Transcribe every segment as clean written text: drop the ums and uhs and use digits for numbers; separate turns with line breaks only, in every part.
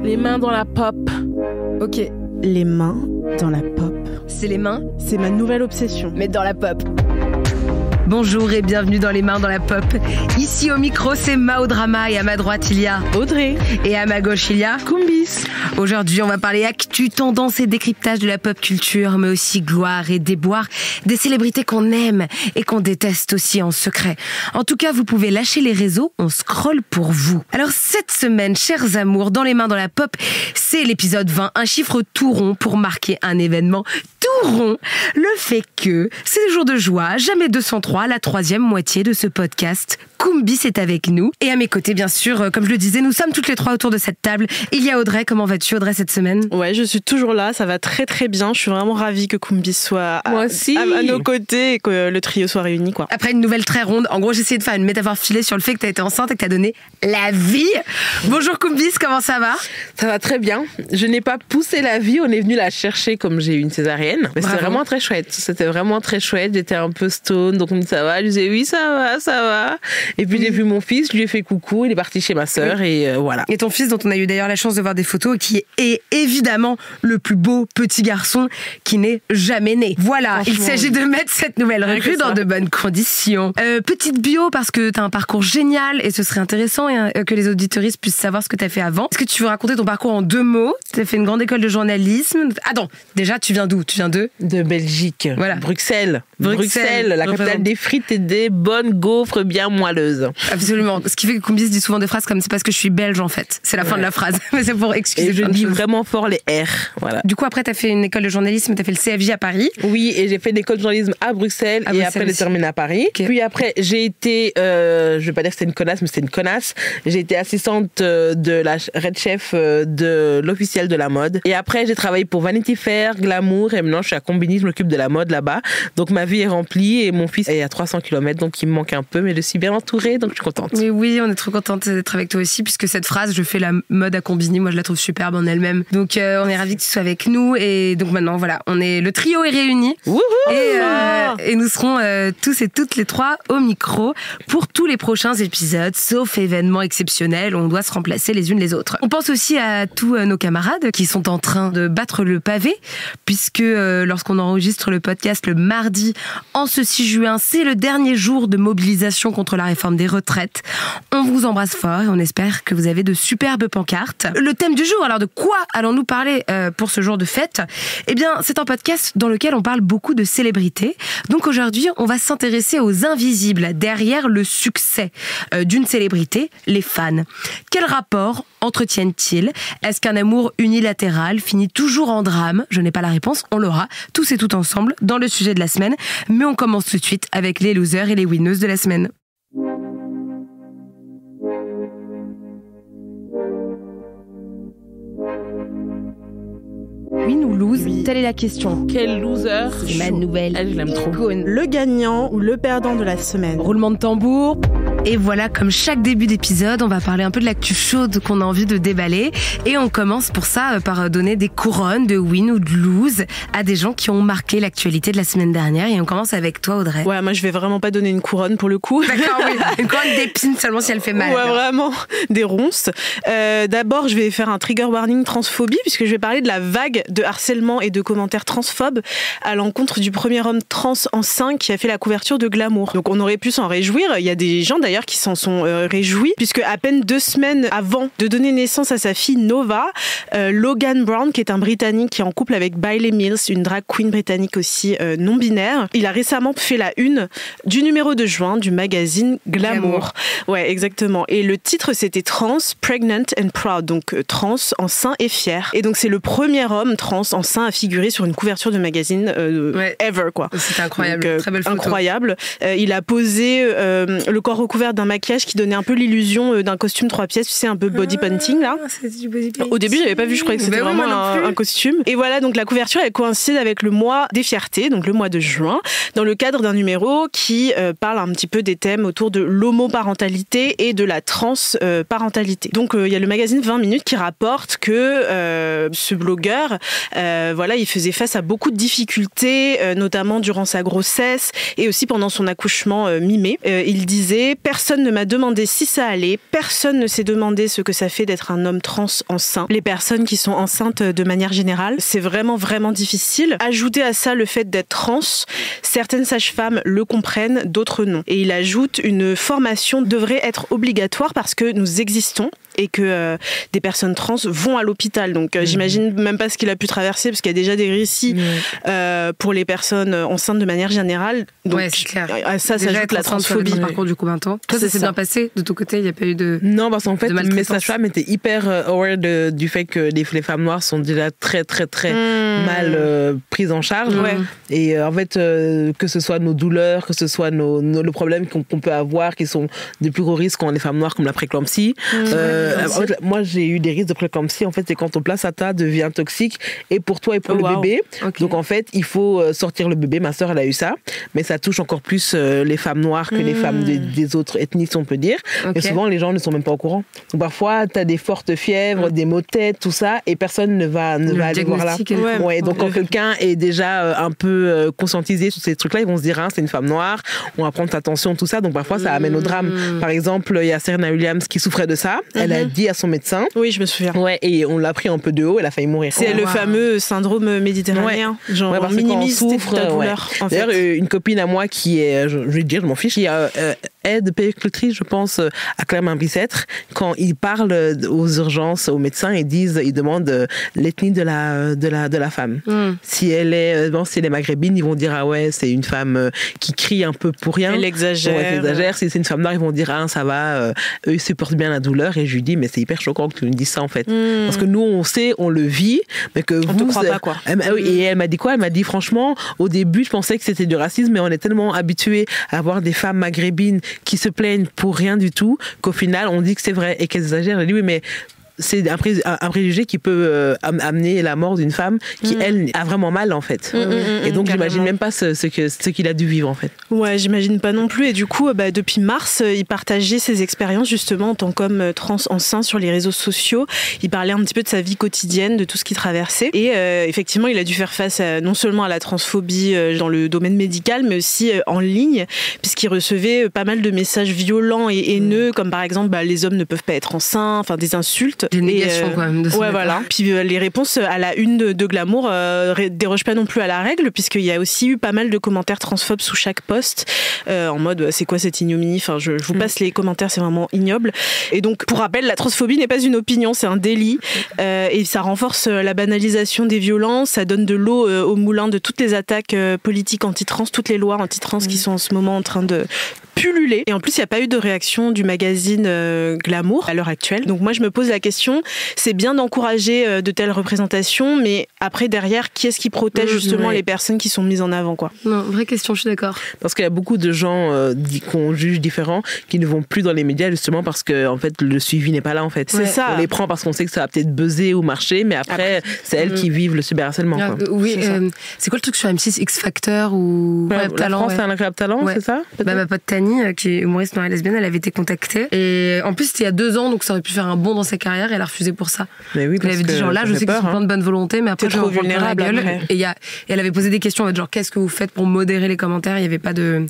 Les mains dans la pop.
Ok,
Les mains dans la pop.
c'est les mains,
C'est ma nouvelle obsession.
mais dans la pop. Bonjour et bienvenue dans Les mains dans la pop. Ici au micro, c'est Mao Drama et à ma droite, il y a
Audrey.
et à ma gauche, il y a
Kumbis.
Aujourd'hui, on va parler actu, tendance et décryptage de la pop culture, mais aussi gloire et déboire des célébrités qu'on aime et qu'on déteste aussi en secret. En tout cas, vous pouvez lâcher les réseaux, on scrolle pour vous. Alors cette semaine, chers amours, dans Les mains dans la pop, c'est l'épisode 20, un chiffre tout rond pour marquer un événement tout rond. Le fait que c'est des jours de joie, jamais 203, la troisième moitié de ce podcast. Kumbis est avec nous. Et à mes côtés, bien sûr, comme je le disais, nous sommes toutes les trois autour de cette table. Il y a Audrey. Comment vas-tu, Audrey, cette semaine ?
Ouais, je suis toujours là, ça va très très bien. Je suis vraiment ravie que Kumbis soit à nos côtés et que le trio soit réuni, quoi.
Après une nouvelle très ronde, en gros, j'ai essayé de faire une métaphore filée sur le fait que tu as été enceinte et que tu as donné la vie. Bonjour Kumbis, comment ça va ?
Ça va très bien. Je n'ai pas poussé la vie, on est venu la chercher comme j'ai eu une césarienne. Mais c'était vraiment très chouette. C'était vraiment très chouette. J'étais un peu stone, donc on me dit ça va. Je disais oui, ça va. Et puis j'ai vu mon fils, je lui ai fait coucou, il est parti chez ma sœur et voilà.
Et ton fils, dont on a eu d'ailleurs la chance de voir des photos, qui est évidemment le plus beau petit garçon qui n'est jamais né. Voilà, il s'agit de mettre cette nouvelle recrue dans de bonnes conditions. Petite bio, parce que tu as un parcours génial et ce serait intéressant que les auditeuristes puissent savoir ce que tu as fait avant. Est-ce que tu veux raconter ton parcours en 2 mots ? Tu as fait une grande école de journalisme. Attends, déjà, tu viens d'où ? Tu viens de
Belgique.
Voilà.
Bruxelles, la capitale des frites et des bonnes gaufres bien moelleuses.
Absolument. Ce qui fait que Kumbis dit souvent des phrases comme c'est parce que je suis belge en fait. C'est la fin de la phrase. Mais c'est pour excuser.
Et je dis vraiment fort les R. Voilà.
Du coup, après, tu as fait une école de journalisme, tu as fait le CFJ à Paris.
Oui, et j'ai fait une école de journalisme à Bruxelles et après j'ai terminé à Paris. Okay. Puis après, j'ai été, je vais pas dire que c'était une connasse, mais c'était une connasse. J'ai été assistante de la Red Chef de l'officiel de la mode. Et après, j'ai travaillé pour Vanity Fair, Glamour, et maintenant je suis à Combini, je m'occupe de la mode là-bas. Donc ma vie est remplie et mon fils est à 300 km, donc il me manque un peu, mais je suis bien entourée, donc je suis contente.
Mais oui, on est trop contente d'être avec toi aussi, puisque cette phrase, je fais la mode à Combini, moi je la trouve superbe en elle-même. Donc on est ravis que tu sois avec nous, et donc maintenant voilà, le trio est réuni. Et nous serons tous et toutes les trois au micro pour tous les prochains épisodes, sauf événements exceptionnels où on doit se remplacer les unes les autres. On pense aussi à tous nos camarades qui sont en train de battre le pavé, puisque lorsqu'on enregistre le podcast le mardi, en ce 6 juin, c'est le dernier jour de mobilisation contre la réforme des retraites. On vous embrasse fort et on espère que vous avez de superbes pancartes. Le thème du jour, alors de quoi allons-nous parler pour ce jour de fête ? Eh bien, c'est un podcast dans lequel on parle beaucoup de célébrités. Donc aujourd'hui, on va s'intéresser aux invisibles derrière le succès d'une célébrité, les fans. Quel rapport entretiennent-ils ? Est-ce qu'un amour unilatéral finit toujours en drame ? Je n'ai pas la réponse, on l'aura tous et toutes ensemble dans le sujet de la semaine. Mais on commence tout de suite avec les losers et les winneuses de la semaine. Win ou lose, telle est la question.
Quel loser.
C'est ma nouvelle.
Elle, je l'aime trop.
Le gagnant ou le perdant de la semaine.
Roulement de tambour. Et voilà, comme chaque début d'épisode, on va parler un peu de l'actu chaude qu'on a envie de déballer. Et on commence pour ça par donner des couronnes de win ou de lose à des gens qui ont marqué l'actualité de la semaine dernière. Et on commence avec toi, Audrey.
Ouais, moi je vais vraiment pas donner une couronne pour le coup.
D'accord, oui. Une couronne d'épines seulement si elle fait mal.
Ouais, vraiment, des ronces. D'abord, je vais faire un trigger warning transphobie, puisque je vais parler de la vague de harcèlement et de commentaires transphobes à l'encontre du premier homme trans enceint qui a fait la couverture de Glamour. Donc on aurait pu s'en réjouir. Il y a des gens d'ailleurs qui s'en sont réjouis, puisque à peine 2 semaines avant de donner naissance à sa fille Nova, Logan Brown, qui est un Britannique qui est en couple avec Bailey Mills, une drag queen britannique aussi non-binaire, il a récemment fait la une du numéro de juin du magazine Glamour. Ouais, exactement. Et le titre, c'était Trans, Pregnant and Proud, donc trans, enceint et fier. Et donc c'est le premier homme trans enceint à figurer sur une couverture de magazine ever, quoi.
C'était incroyable. Donc, très belle photo.
Incroyable. Il a posé le corps recouvert d'un maquillage qui donnait un peu l'illusion d'un costume 3 pièces, tu sais, un peu body painting là.
C'est du body painting.
Au début, j'avais pas vu, je croyais que c'était vraiment un costume. Et voilà, donc la couverture, elle coïncide avec le mois des fiertés, donc le mois de juin, dans le cadre d'un numéro qui parle un petit peu des thèmes autour de l'homoparentalité et de la transparentalité. Donc il y a le magazine 20 minutes qui rapporte que ce blogueur, voilà, il faisait face à beaucoup de difficultés, notamment durant sa grossesse et aussi pendant son accouchement mimé. Il disait Personne ne m'a demandé si ça allait. Personne ne s'est demandé ce que ça fait d'être un homme trans enceint. Les personnes qui sont enceintes de manière générale, c'est vraiment, vraiment difficile. Ajouter à ça le fait d'être trans, certaines sages-femmes le comprennent, d'autres non. Et il ajoute une formation devrait être obligatoire parce que nous existons et que des personnes trans vont à l'hôpital. Donc j'imagine même pas ce qu'il a pu traverser parce qu'il y a déjà des récits pour les personnes enceintes de manière générale. Donc
ouais, c'est clair.
Ça s'ajoute la transphobie.
Parcours du coup 20 ans. Toi, ça s'est bien passé de ton côté, il n'y a pas eu de
non, parce qu'en fait, mes sages-femmes étaient hyper aware du fait que les femmes noires sont déjà très mal prises en charge. Et en fait, que ce soit nos douleurs, que ce soit le problème qu'on peut avoir, qui sont des plus gros risques quand on est femmes noires, comme la préclampsie. En fait, moi, j'ai eu des risques de préclampsie. En fait, c'est quand ton placenta devient toxique et pour toi et pour le bébé. Okay. Donc, en fait, il faut sortir le bébé. Ma sœur, elle a eu ça. Mais ça touche encore plus les femmes noires que les femmes des autres ethnies, si on peut dire. Et souvent, les gens ne sont même pas au courant. Donc, parfois, tu as des fortes fièvres, des maux de tête, tout ça, et personne ne va aller voir là. Donc, quand quelqu'un est déjà un peu conscientisé sur ces trucs-là, ils vont se dire, c'est une femme noire, on va prendre attention, tout ça. Donc, parfois, ça amène au drame. Par exemple, il y a Serena Williams qui souffrait de ça. Elle a dit à son médecin.
Oui, je me souviens.
Et on l'a pris un peu de haut, elle a failli mourir.
C'est le fameux syndrome méditerranéen. Genre, on minimise ta douleur.
D'ailleurs, une copine à moi qui est, je vais dire, je m'en fiche, qui aide péricultrice, je pense, à Clermont-Bicêtre, quand ils parlent aux urgences, aux médecins, ils demandent l'ethnie de la femme. Si elle est maghrébine, ils vont dire, ah ouais, c'est une femme qui crie un peu pour rien.
Elle exagère.
Si c'est une femme noire, ils vont dire, ça va, eux, ils supportent bien la douleur. Et je lui dis, mais c'est hyper choquant que tu nous dises ça, en fait. Parce que nous, on sait, on le vit, mais que
on
vous...
te croit pas, quoi.
Et elle m'a dit quoi? Elle m'a dit, franchement, au début, je pensais que c'était du racisme, mais on est tellement habitués à avoir des femmes maghrébines qui se plaignent pour rien du tout, qu'au final, on dit que c'est vrai et qu'elles exagèrent. Elle dit, oui, mais c'est un préjugé qui peut amener la mort d'une femme qui, elle, a vraiment mal, en fait. Et donc, j'imagine même pas ce qu'il a dû vivre, en fait.
Ouais, j'imagine pas non plus. Et du coup, depuis mars, il partageait ses expériences, justement, en tant qu'homme trans enceint sur les réseaux sociaux. Il parlait un petit peu de sa vie quotidienne, de tout ce qu'il traversait. Et effectivement, il a dû faire face non seulement à la transphobie dans le domaine médical, mais aussi en ligne, puisqu'il recevait pas mal de messages violents et haineux, comme par exemple, les hommes ne peuvent pas être enceints, enfin des insultes.
Des négations, quand même.
Voilà. Puis les réponses à la une de Glamour dérogent pas non plus à la règle, puisqu'il y a aussi eu pas mal de commentaires transphobes sous chaque post, en mode c'est quoi cette ignominie? Enfin, je vous passe les commentaires, c'est vraiment ignoble. Et donc, pour rappel, la transphobie n'est pas une opinion, c'est un délit. Et ça renforce la banalisation des violences, ça donne de l'eau au moulin de toutes les attaques politiques anti-trans, toutes les lois anti-trans qui sont en ce moment en train de pulluler. Et en plus, il n'y a pas eu de réaction du magazine Glamour à l'heure actuelle. Donc moi, je me pose la question, c'est bien d'encourager de telles représentations, mais après, derrière, qui est-ce qui protège justement les personnes qui sont mises en avant, quoi?
Non, vraie question, je suis d'accord.
Parce qu'il y a beaucoup de gens qu'on juge différents qui ne vont plus dans les médias justement parce que en fait, le suivi n'est pas là, en fait.
C'est ça.
On les prend parce qu'on sait que ça va peut-être buzzer ou marcher, mais après c'est elles qui vivent le cyberharcèlement.
Oui, c'est quoi le truc sur M6, X Factor ou
Talent, c'est un incroyable talent, c'est ça?
Ma pote Tani, qui est humoriste non lesbienne, elle avait été contactée. Et en plus, c'était il y a 2 ans, donc ça aurait pu faire un bond dans sa carrière. Et elle a refusé pour ça.
Mais oui,
elle avait dit genre là, je sais qu'ils sont plein de bonne volonté, mais après, je
trop vulnérable.
Et elle avait posé des questions, genre qu'est-ce que vous faites pour modérer les commentaires? Il n'y avait pas de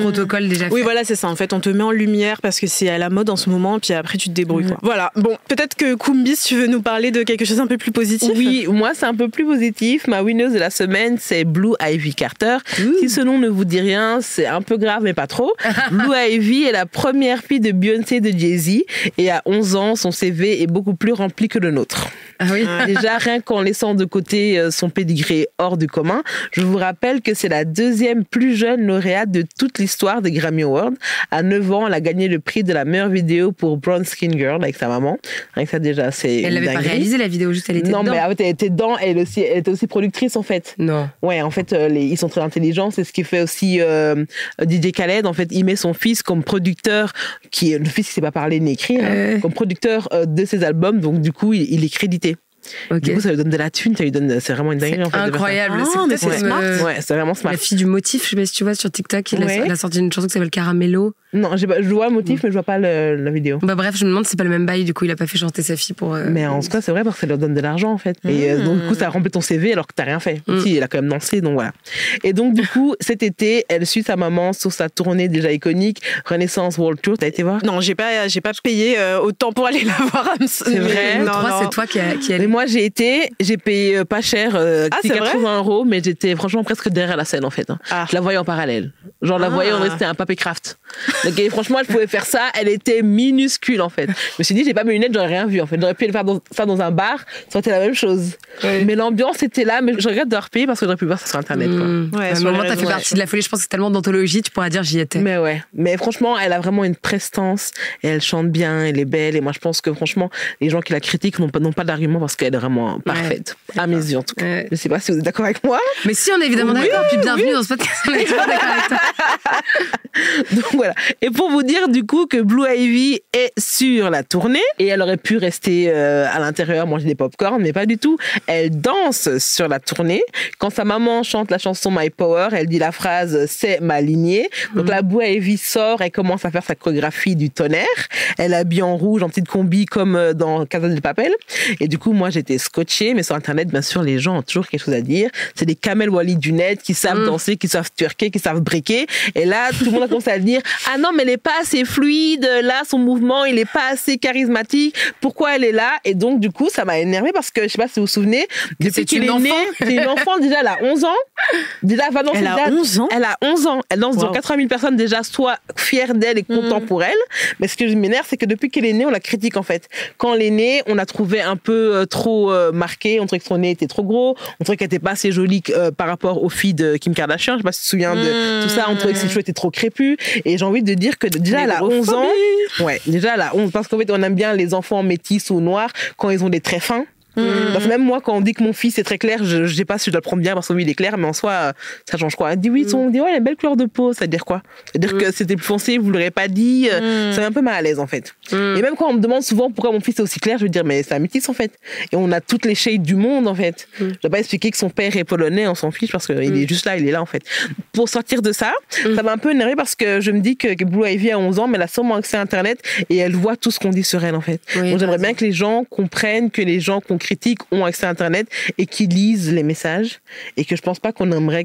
protocole déjà fait.
Oui, voilà, c'est ça. En fait, on te met en lumière parce que c'est à la mode en ce moment, puis après, tu te débrouilles. Quoi. Voilà. Bon, peut-être que Kumbis, tu veux nous parler de quelque chose un peu plus positif?
Oui, moi, c'est un peu plus positif. Ma winneuse de la semaine, c'est Blue Ivy Carter. Si ce nom ne vous dit rien, c'est un peu grave, mais pas trop. Blue Ivy est la première fille de Beyoncé et de Jay-Z. Et à 11 ans, son CV est beaucoup plus rempli que le nôtre.
Ah oui.
Déjà, rien qu'en laissant de côté son pédigré hors du commun, je vous rappelle que c'est la 2e plus jeune lauréate de toute l'histoire des Grammy Awards. À 9 ans, elle a gagné le prix de la meilleure vidéo pour Brown Skin Girl avec sa maman. Rien que ça, déjà, c'est
Elle n'avait pas réalisé la vidéo, juste elle était dedans.
Non, mais elle était dedans, elle était aussi productrice, en fait.
Non.
Ouais, en fait, ils sont très intelligents. C'est ce qui fait aussi DJ Khaled. En fait, il met son fils comme producteur, le fils qui ne sait pas parler ni écrire, comme producteur de ses albums. Donc, du coup, il est crédité.
Okay.
Du coup, ça lui donne de la thune, c'est vraiment une dinguerie en fait.
Incroyable.
C'est smart.
Ouais, c'est vraiment smart.
La fille du motif, je sais pas si tu vois sur TikTok, il a sorti une chanson qui s'appelle Caramello.
Non, je vois le motif, mais je vois pas la vidéo.
Bah bref, je me demande si c'est pas le même bail, du coup il a pas fait chanter sa fille pour.
Mais en tout cas, c'est vrai parce que ça leur donne de l'argent en fait. Et donc du coup, ça remplit ton CV alors que t'as rien fait. Si, elle a quand même dansé, donc voilà. Et donc du coup, cet été, elle suit sa maman sur sa tournée déjà iconique, Renaissance World Tour. T'as été voir?
Non, j'ai pas payé autant pour aller la voir.
C'est vrai.
Non, c'est toi qui allais.
Mais moi, j'ai payé pas cher, 80 €, mais j'étais franchement presque derrière la scène en fait. Je la voyais en parallèle. Genre, la voyais, on dirait que c'était un Papercraft. Donc, franchement, elle pouvait faire ça. Elle était minuscule, en fait. Je me suis dit, j'ai pas mes lunettes, j'aurais rien vu, en fait. J'aurais pu le faire ça dans un bar, ça aurait été la même chose. Oui. Mais l'ambiance était là, mais je regrette d'avoir payé parce que j'aurais pu voir ça sur Internet, quoi.
Ouais, à ce moment, t'as fait partie de la folie. Je pense que c'est tellement d'anthologie, tu pourras dire, j'y étais.
Mais ouais. Mais franchement, elle a vraiment une prestance et elle chante bien, elle est belle. Et moi, je pense que, franchement, les gens qui la critiquent n'ont pas d'argument parce qu'elle est vraiment parfaite. À mes yeux, en tout cas. Je sais pas si vous êtes d'accord avec moi.
Mais si, on est évidemment d'accord. Puis bienvenue dans ce podcast. On est d'accord avec toi.
Donc voilà. Et pour vous dire du coup que Blue Ivy est sur la tournée et elle aurait pu rester à l'intérieur manger des pop-corn, mais pas du tout. Elle danse sur la tournée. Quand sa maman chante la chanson My Power, elle dit la phrase c'est ma lignée. Donc la Blue Ivy sort, elle commence à faire sa chorégraphie du tonnerre. Elle habille en rouge, en petite combi comme dans Casa de Papel. Et du coup moi j'étais scotchée, mais sur internet bien sûr les gens ont toujours quelque chose à dire. C'est des Kamel Wally du net qui savent danser, qui savent twerker, qui savent breaker. Et là tout le monde a commencé à dire ah non mais elle est pas assez fluide, là son mouvement il est pas assez charismatique, pourquoi elle est là? Et donc du coup ça m'a énervée parce que je sais pas si vous vous souvenez, depuis qu'elle est née, c'est une enfant déjà, elle a 11 ans, déjà elle va danser.
Elle a 11 ans.
Elle a 11 ans, elle danse devant 80 000 personnes, déjà soient fiers d'elle et contents pour elle. Mais ce que je m'énerve c'est que depuis qu'elle est née on la critique en fait. Quand elle est née on la trouvait un peu trop marquée, on trouvait que son nez était trop gros, on trouvait qu'elle était pas assez jolie par rapport aux filles de Kim Kardashian, je sais pas si tu te souviens de tout ça, on trouvait que ses cheveux étaient trop crépus. Et j'ai envie de dire que déjà elle a 11 ans. Ouais, déjà elle a 11 parce qu'en fait on aime bien les enfants métis ou noirs quand ils ont des traits fins. Parce que même moi quand on dit que mon fils est très clair, je sais pas si je dois le prendre bien parce que lui il est clair, mais en soi ça change quoi. Elle dit oui, on dit ouais, il a une belle couleur de peau, ça veut dire quoi? Ça veut dire que c'était plus foncé, vous l'aurez pas dit, ça met un peu mal à l'aise en fait. Et même quand on me demande souvent pourquoi mon fils est aussi clair, je veux dire mais c'est un métis en fait. Et on a toutes les shades du monde en fait. Je dois pas expliquer que son père est polonais, on s'en fiche parce qu'il est juste là, il est là en fait. Pour sortir de ça, ça m'a un peu énervé parce que je me dis que Blue Ivy a 11 ans, mais elle a sûrement accès à Internet et elle voit tout ce qu'on dit sur elle en fait. Donc j'aimerais bien que les gens comprennent que les gens qu'on critique ont accès à Internet et qui lisent les messages et que je pense pas qu'on aimerait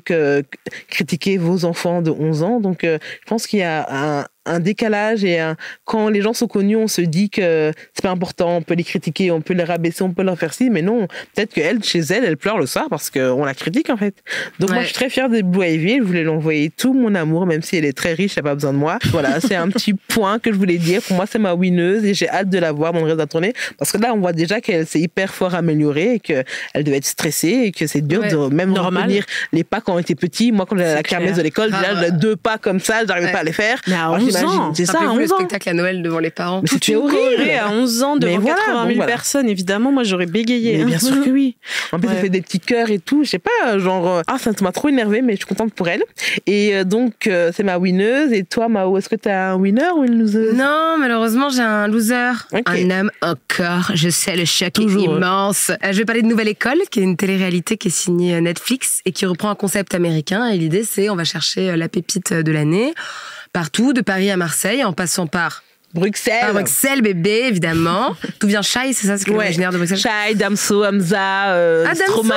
critiquer vos enfants de 11 ans. Donc je pense qu'il y a un décalage et quand les gens sont connus, on se dit que c'est pas important, on peut les critiquer, on peut les rabaisser, on peut leur faire ci, mais non, peut-être qu'elle, chez elle, elle pleure le soir parce qu'on la critique en fait. Donc moi je suis très fière de Blue Ivy, je voulais lui envoyer tout mon amour, même si elle est très riche, elle n'a pas besoin de moi. Voilà, c'est un petit point que je voulais dire. Pour moi c'est ma winneuse et j'ai hâte de la voir dans le reste de la tournée parce que là on voit déjà qu'elle s'est hyper fort améliorée et qu'elle devait être stressée et que c'est dur de même retenir les pas quand on était petit. Moi quand j'allais à la kermesse de l'école, déjà 2 pas comme ça, j'arrivais pas à les faire.
Mais à 11 ans,
c'est ça, à 11 ans.
Le spectacle à Noël devant les parents.
Mais c'était horrible.
À 11 ans devant 80 000 personnes, évidemment, moi j'aurais bégayé.
Mais bien sûr que oui. En plus, elle fait des petits cœurs et tout. Je sais pas, genre, ça m'a trop énervée, mais je suis contente pour elle. Et donc, c'est ma winneuse. Et toi, Mao, est-ce que t'as un winner ou une loseuse?
Non, malheureusement, j'ai un loser. Un homme encore. Je sais, le choc est immense. Je vais parler de Nouvelle École, qui est une télé-réalité qui est signée Netflix et qui reprend un concept américain. Et l'idée, c'est on va chercher la pépite de l'année partout, de Paris à Marseille, en passant par
Bruxelles.
Bruxelles, bébé, évidemment. D'où vient Shai, c'est ça, c'est l'originaire de Bruxelles?
Shai, Damso, Hamza, Stromae.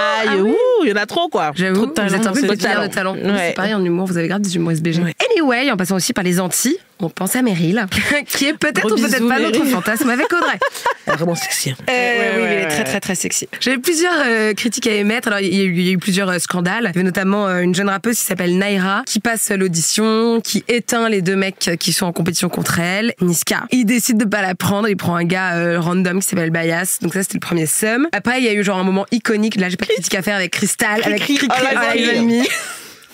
Il y en a trop, quoi.
J'avoue,
trop de
vous êtes un peu
de
talent. C'est pareil en humour, vous avez grave des humoristes BG. Anyway, en passant aussi par les Antilles, on pense à Meryl, qui est peut-être ou peut-être pas notre fantasme avec Audrey.
Elle est vraiment sexy.
Oui, elle est très très très sexy. J'avais plusieurs critiques à émettre. Alors, il y a eu plusieurs scandales. Il y avait notamment une jeune rappeuse qui s'appelle Naira, qui passe l'audition, qui éteint les 2 mecs qui sont en compétition contre elle, Niska. Il décide de pas la prendre, il prend un gars random qui s'appelle Bias. Donc ça, c'était le premier seum. Après, il y a eu genre un moment iconique. Là, j'ai pas de critique à faire avec Crystal, avec Cricri,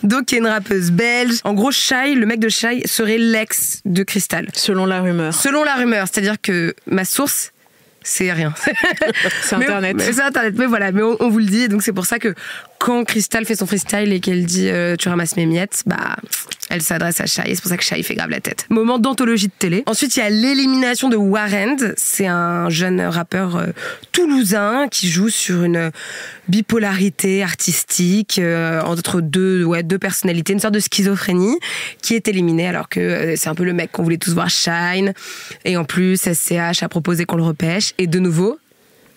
donc, il y a une rappeuse belge. En gros, Shai, le mec de Shai, serait l'ex de Crystal.
Selon la rumeur.
Selon la rumeur. C'est-à-dire que ma source, c'est rien.
C'est Internet.
C'est Internet, mais voilà, mais on vous le dit. Donc c'est pour ça que quand Crystal fait son freestyle et qu'elle dit tu ramasses mes miettes, bah elle s'adresse à Shai. C'est pour ça que Shai fait grave la tête. Moment d'anthologie de télé. Ensuite, il y a l'élimination de Warrend. C'est un jeune rappeur toulousain qui joue sur une bipolarité artistique entre deux personnalités, une sorte de schizophrénie, qui est éliminé alors que c'est un peu le mec qu'on voulait tous voir shine. Et en plus, SCH a proposé qu'on le repêche. Et de nouveau,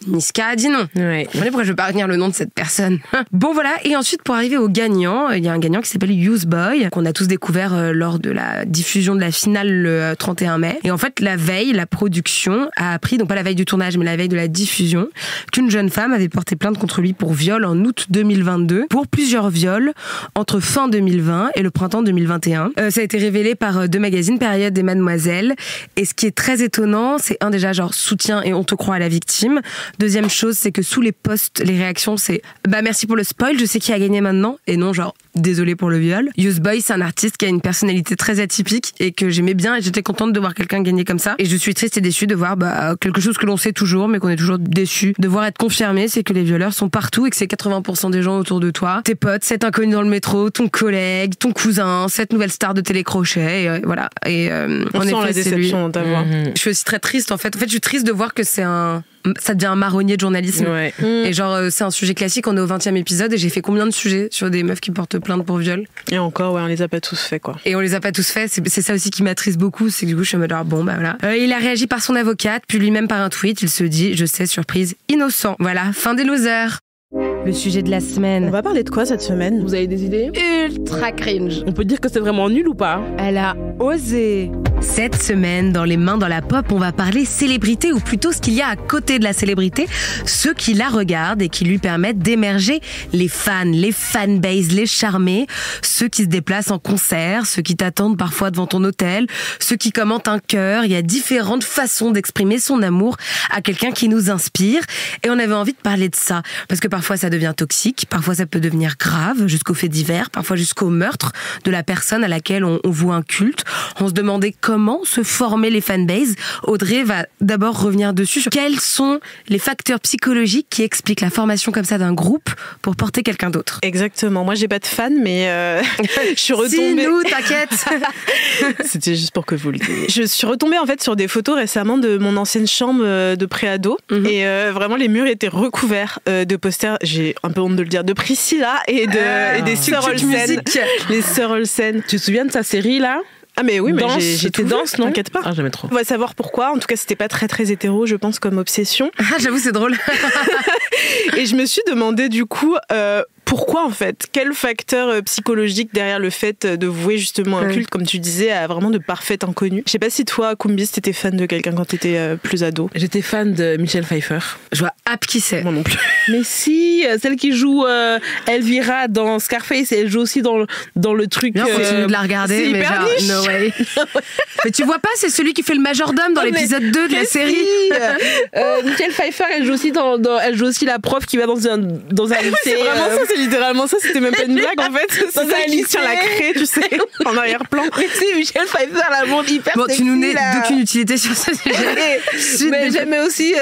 Niska a dit non.
Ouais.
Vous voyez pourquoi je veux pas retenir le nom de cette personne. Bon voilà, et ensuite pour arriver au gagnant, il y a un gagnant qui s'appelle Youthboy, qu'on a tous découvert lors de la diffusion de la finale le 31 mai. Et en fait, la veille, la production a appris, donc pas la veille du tournage, mais la veille de la diffusion, qu'une jeune femme avait porté plainte contre lui pour viol en août 2022, pour plusieurs viols entre fin 2020 et le printemps 2021. Ça a été révélé par deux magazines, Période et Mademoiselle. Et ce qui est très étonnant, c'est déjà genre soutien et on te croit à la victime. Deuxième chose, c'est que sous les posts, les réactions, c'est bah merci pour le spoil, je sais qui a gagné maintenant, et non genre désolé pour le viol. Youthboy, c'est un artiste qui a une personnalité très atypique et que j'aimais bien et j'étais contente de voir quelqu'un gagner comme ça. Et je suis triste et déçue de voir quelque chose que l'on sait toujours mais qu'on est toujours déçu de voir être confirmé, c'est que les violeurs sont partout et que c'est 80% des gens autour de toi, tes potes, cet inconnu dans le métro, ton collègue, ton cousin, cette nouvelle star de télécrochet, et voilà. Et
on sent la déception dans ta voix.
Je suis aussi très triste en fait. En fait, je suis triste de voir que ça devient un marronnier de journalisme.
Ouais.
Et genre, c'est un sujet classique, on est au 20e épisode et j'ai fait combien de sujets sur des meufs qui portent plainte pour viol.
Et encore, on les a pas tous fait, quoi.
Et on les a pas tous fait, c'est ça aussi qui m'attriste beaucoup, c'est que du coup, je suis en mode, bon, bah voilà. Il a réagi par son avocate, puis lui-même par un tweet, il se dit, je sais, surprise, innocent. Voilà, fin des losers. Le sujet de la semaine.
On va parler de quoi cette semaine?
Vous avez des idées?
Ultra cringe.
On peut dire que c'est vraiment nul ou pas?
Elle a osé. Cette semaine, dans Les Mains dans la Pop, on va parler célébrité, ou plutôt ce qu'il y a à côté de la célébrité, ceux qui la regardent et qui lui permettent d'émerger les fans, les fanbases, les charmés, ceux qui se déplacent en concert, ceux qui t'attendent parfois devant ton hôtel, ceux qui commentent un cœur. Il y a différentes façons d'exprimer son amour à quelqu'un qui nous inspire. Et on avait envie de parler de ça, parce que parfois ça devient toxique, parfois ça peut devenir grave, jusqu'au fait divers, parfois jusqu'au meurtre de la personne à laquelle on voue un culte. On se demandait comment se former les fanbases. Audrey va d'abord revenir dessus sur quels sont les facteurs psychologiques qui expliquent la formation comme ça d'un groupe pour porter quelqu'un d'autre.
Exactement. Moi, j'ai pas de fan, mais je suis retombée.
Si, nous, t'inquiète.
C'était juste pour que vous le disiez. Je suis retombée en fait sur des photos récemment de mon ancienne chambre de préado et vraiment les murs étaient recouverts de posters. J'ai un peu honte de le dire, de Priscilla et des sœurs Olsen. Les sœurs Olsen.
Tu te souviens de sa série là?
Ah mais oui, mais
j'étais danse, non?
T'inquiète pas.
Ah, jamais trop.
On va savoir pourquoi. En tout cas, c'était pas très très hétéro, je pense, comme obsession.
Ah, j'avoue, c'est drôle.
Et je me suis demandé du coup pourquoi en fait, quel facteur psychologique derrière le fait de vouer justement un culte, comme tu disais, à vraiment de parfaits inconnus. Je sais pas si toi, Kumbis, t'étais fan de quelqu'un quand t'étais plus ado.
J'étais fan de Michelle Pfeiffer.
Je vois App qui c'est.
Moi non plus.
Mais si, celle qui joue Elvira dans Scarface, elle joue aussi dans le truc.
Non, continue de la regarder,
c'est
mais
hyper
genre,
niche.
no way. Mais tu vois pas, c'est celui qui fait le majordome dans l'épisode 2 de la série.
Michelle Pfeiffer, elle joue aussi la prof qui va dans un lycée.
C'est vraiment ça, c'est littéralement ça, c'était même pas une blague en fait. C'est ça qui tient la craie, tu sais, en arrière-plan.
Mais si, Michelle Pfeiffer, la montre hyper
bon,
sexy.
Tu nous n'es d'aucune utilité sur ce sujet.
Mais j'aimais aussi,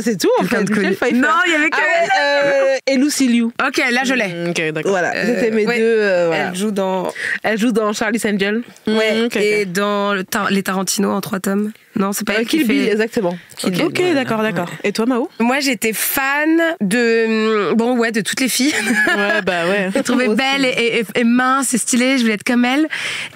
c'est tout en fait, Michelle Pfeiffer.
Non, il y avait
et Lucy Liu.
Ok, là je l'ai.
Ok, d'accord.
Voilà, c'était mes
ouais.
deux. Voilà.
Elle joue dans
Charlie's Angel.
Ouais,
okay.
Et dans les Tarantino en 3 tomes. Non, c'est pas elle qui
Kill Bill,
fait...
exactement.
Ok, d'accord. Et toi, Mao?
Moi, j'étais fan de toutes les filles.
Ouais, bah ouais.
Je les trouvais belles et minces et stylées. Je voulais être comme elles.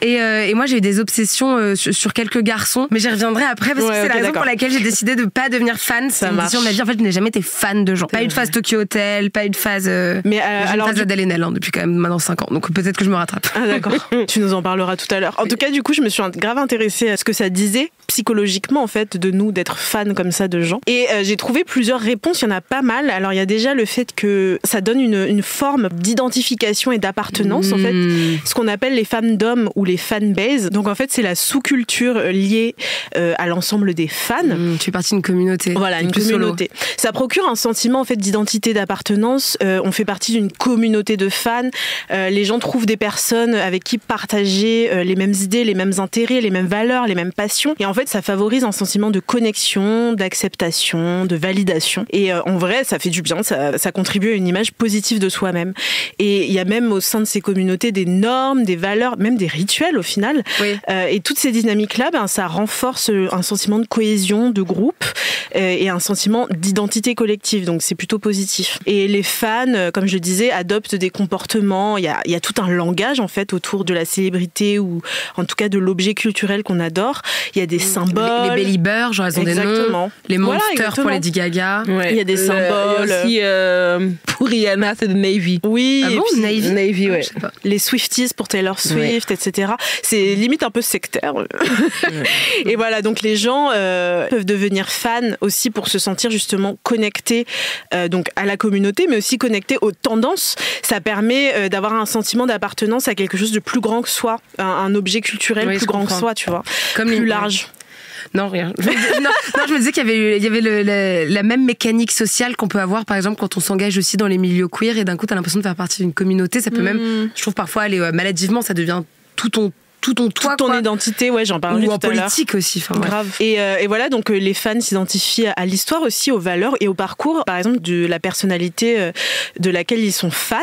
Et moi, j'ai eu des obsessions sur quelques garçons. Mais j'y reviendrai après parce que c'est la raison pour laquelle j'ai décidé de pas devenir fan. C'est une décision de ma vie. En fait, je n'ai jamais été fan de gens. Pas eu de phase Tokyo Hotel, pas eu de phase... alors phase Adèle Haenel depuis quand même maintenant 5 ans. Donc peut-être que je me rattrape.
Ah d'accord. Tu nous en parleras tout à l'heure. En tout cas, du coup, je me suis grave intéressée à ce que ça disait psychologiquement en fait de nous d'être fans comme ça de gens. Et j'ai trouvé plusieurs réponses, il y en a pas mal. Alors il y a déjà le fait que ça donne une forme d'identification et d'appartenance en fait, ce qu'on appelle les fandoms ou les fanbases. Donc en fait, c'est la sous-culture liée à l'ensemble des fans.
Tu fais partie d'une communauté.
Voilà, une communauté. Solo. Ça procure un sentiment en fait d'identité, d'appartenance. On fait partie d'une communauté de fans. Les gens trouvent des personnes avec qui partager les mêmes idées, les mêmes intérêts, les mêmes valeurs, les mêmes passions. Et en fait, ça favorise un sentiment de connexion, d'acceptation, de validation. Et en vrai, ça fait du bien, ça contribue à une image positive de soi-même. Et il y a même au sein de ces communautés des normes, des valeurs, même des rituels au final. Oui. Et toutes ces dynamiques-là, ça renforce un sentiment de cohésion, de groupe et un sentiment d'identité collective. Donc c'est plutôt positif. Et les fans, comme je le disais, adoptent des comportements. Il y a tout un langage en fait autour de la célébrité ou en tout cas de l'objet culturel qu'on adore. Il y a des symboles.
Les Belly Bears, genre elles ont des noms. Les Monsters pour Lady Gaga.
Ouais. Il y a des symboles.
Il y a aussi pour Rihanna, c'est de Navy.
Oui.
Ah bon,
Navy, ouais.
Les Swifties pour Taylor Swift, etc. C'est limite un peu sectaire. Et voilà, donc les gens peuvent devenir fans aussi pour se sentir justement connectés donc à la communauté, mais aussi connectés aux tendances. Ça permet d'avoir un sentiment d'appartenance à quelque chose de plus grand que soi, un objet culturel plus grand que soi, tu vois, comme plus large.
Non, rien. Je me disais qu'il y avait la même mécanique sociale qu'on peut avoir, par exemple, quand on s'engage aussi dans les milieux queer et d'un coup, t'as l'impression de faire partie d'une communauté. Ça peut même, je trouve parfois aller maladivement, ça devient tout ton
identité, ouais, j'en parlais tout à l'heure.
Ou en politique aussi, enfin
grave. Et voilà, donc les fans s'identifient à l'histoire aussi, aux valeurs et au parcours, par exemple, de la personnalité de laquelle ils sont fans.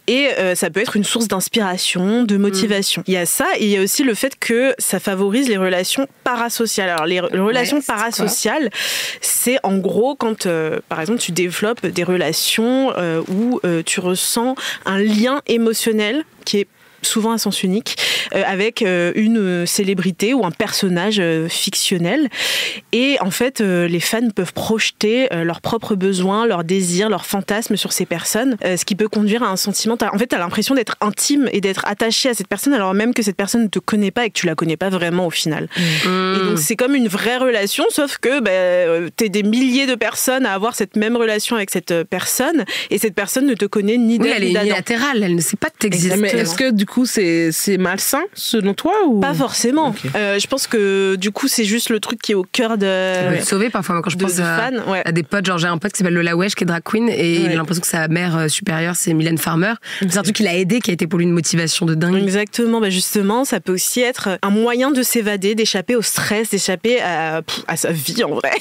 Et ça peut être une source d'inspiration, de motivation. Il y a ça, et il y a aussi le fait que ça favorise les relations parasociales. Alors, les relations parasociales, c'est en gros quand, par exemple, tu développes des relations où tu ressens un lien émotionnel qui est souvent à sens unique, avec une célébrité ou un personnage fictionnel. Et en fait, les fans peuvent projeter leurs propres besoins, leurs désirs, leurs fantasmes sur ces personnes, ce qui peut conduire à un sentiment... En fait, t'as l'impression d'être intime et d'être attaché à cette personne, alors même que cette personne ne te connaît pas et que tu la connais pas vraiment au final. Et donc, c'est comme une vraie relation, sauf que t'es des milliers de personnes à avoir cette même relation avec cette personne, et cette personne ne te connaît ni d'elle ni d'Adam.
Elle est unilatérale, elle ne sait pas que t'existes.
Mais est-ce que du coup c'est malsain selon toi ou
pas forcément. Okay. Je pense que du coup c'est juste le truc qui est au cœur de.
Ça peut te sauver parfois. Moi, quand je pense à des potes, genre j'ai un pote qui s'appelle Lola Wesh qui est drag queen et j'ai l'impression que sa mère supérieure c'est Mylène Farmer. C'est un truc qui l'a aidé, qui a été pour lui une motivation de dingue.
Exactement. Justement, ça peut aussi être un moyen de s'évader, d'échapper au stress, d'échapper à sa vie en vrai,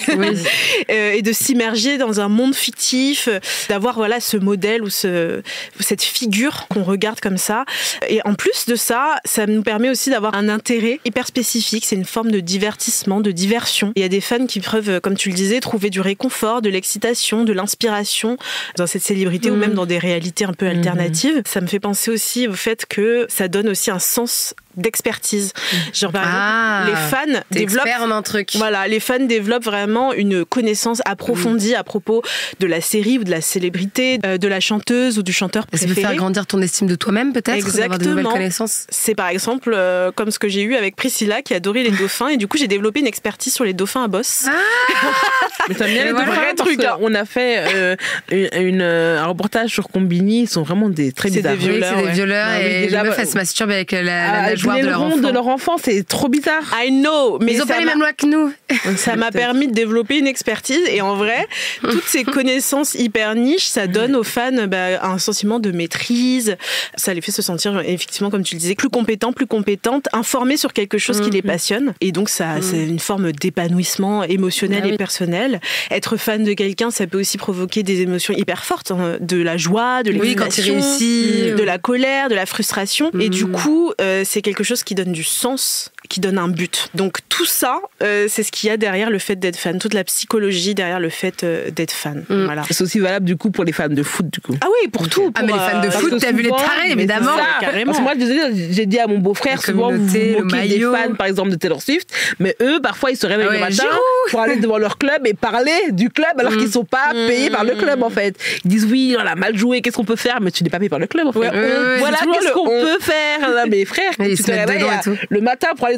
et de s'immerger dans un monde fictif, d'avoir ce modèle ou cette figure qu'on regarde comme ça. Et en plus de ça, ça nous permet aussi d'avoir un intérêt hyper spécifique. C'est une forme de divertissement, de diversion. Il y a des fans qui peuvent, comme tu le disais, trouver du réconfort, de l'excitation, de l'inspiration dans cette célébrité ou même dans des réalités un peu alternatives. Ça me fait penser aussi au fait que ça donne aussi un sens d'expertise. Genre par exemple, les fans développent
en un truc.
Voilà, les fans développent vraiment une connaissance approfondie à propos de la série ou de la célébrité, de la chanteuse ou du chanteur préféré.
Ça peut faire grandir ton estime de toi-même peut-être.
Exactement.
D'avoir de nouvelles connaissances.
C'est par exemple comme ce que j'ai eu avec Priscilla qui adorait les dauphins et du coup j'ai développé une expertise sur les dauphins à bosse.
Mais t'as bien les vrais trucs. On a fait un reportage sur Combini, ils sont vraiment très bizarres.
C'est des violeurs et les meufs elles se masturbent avec la nageoire de leur enfant.
C'est trop bizarre.
I know, mais
ils ont pas les mêmes lois que nous.
Ça m'a permis de développer une expertise et en vrai, toutes ces connaissances hyper niches, ça donne aux fans un sentiment de maîtrise. Ça les fait se sentir effectivement, comme tu le disais, plus compétentes, informées sur quelque chose qui les passionne. Et donc ça, c'est une forme d'épanouissement émotionnel et personnel. Être fan de quelqu'un, ça peut aussi provoquer des émotions hyper fortes, de la joie, de l'excitation, de la colère, de la frustration. Et du coup, c'est quelque chose qui donne du sens, qui donne un but. Donc tout ça, c'est ce qu'il y a derrière le fait d'être fan, toute la psychologie derrière le fait d'être fan. Voilà.
C'est aussi valable du coup pour les fans de foot du coup.
Ah oui, pour tout.
Mais les fans de foot, t'as vu les tarés évidemment.
Carrément.
Parce que moi, j'ai dit à mon beau-frère, souvent vous vous moquez des fans par exemple de Taylor Swift, mais eux parfois ils se réveillent le matin pour aller devant leur club et parler du club alors qu'ils sont pas payés par le club en fait. Ils disent oui, on a mal joué, qu'est-ce qu'on peut faire, mais tu n'es pas payé par le club en fait. Voilà, qu'est-ce qu'on peut faire. Mais frère, tu te réveilles le matin pour aller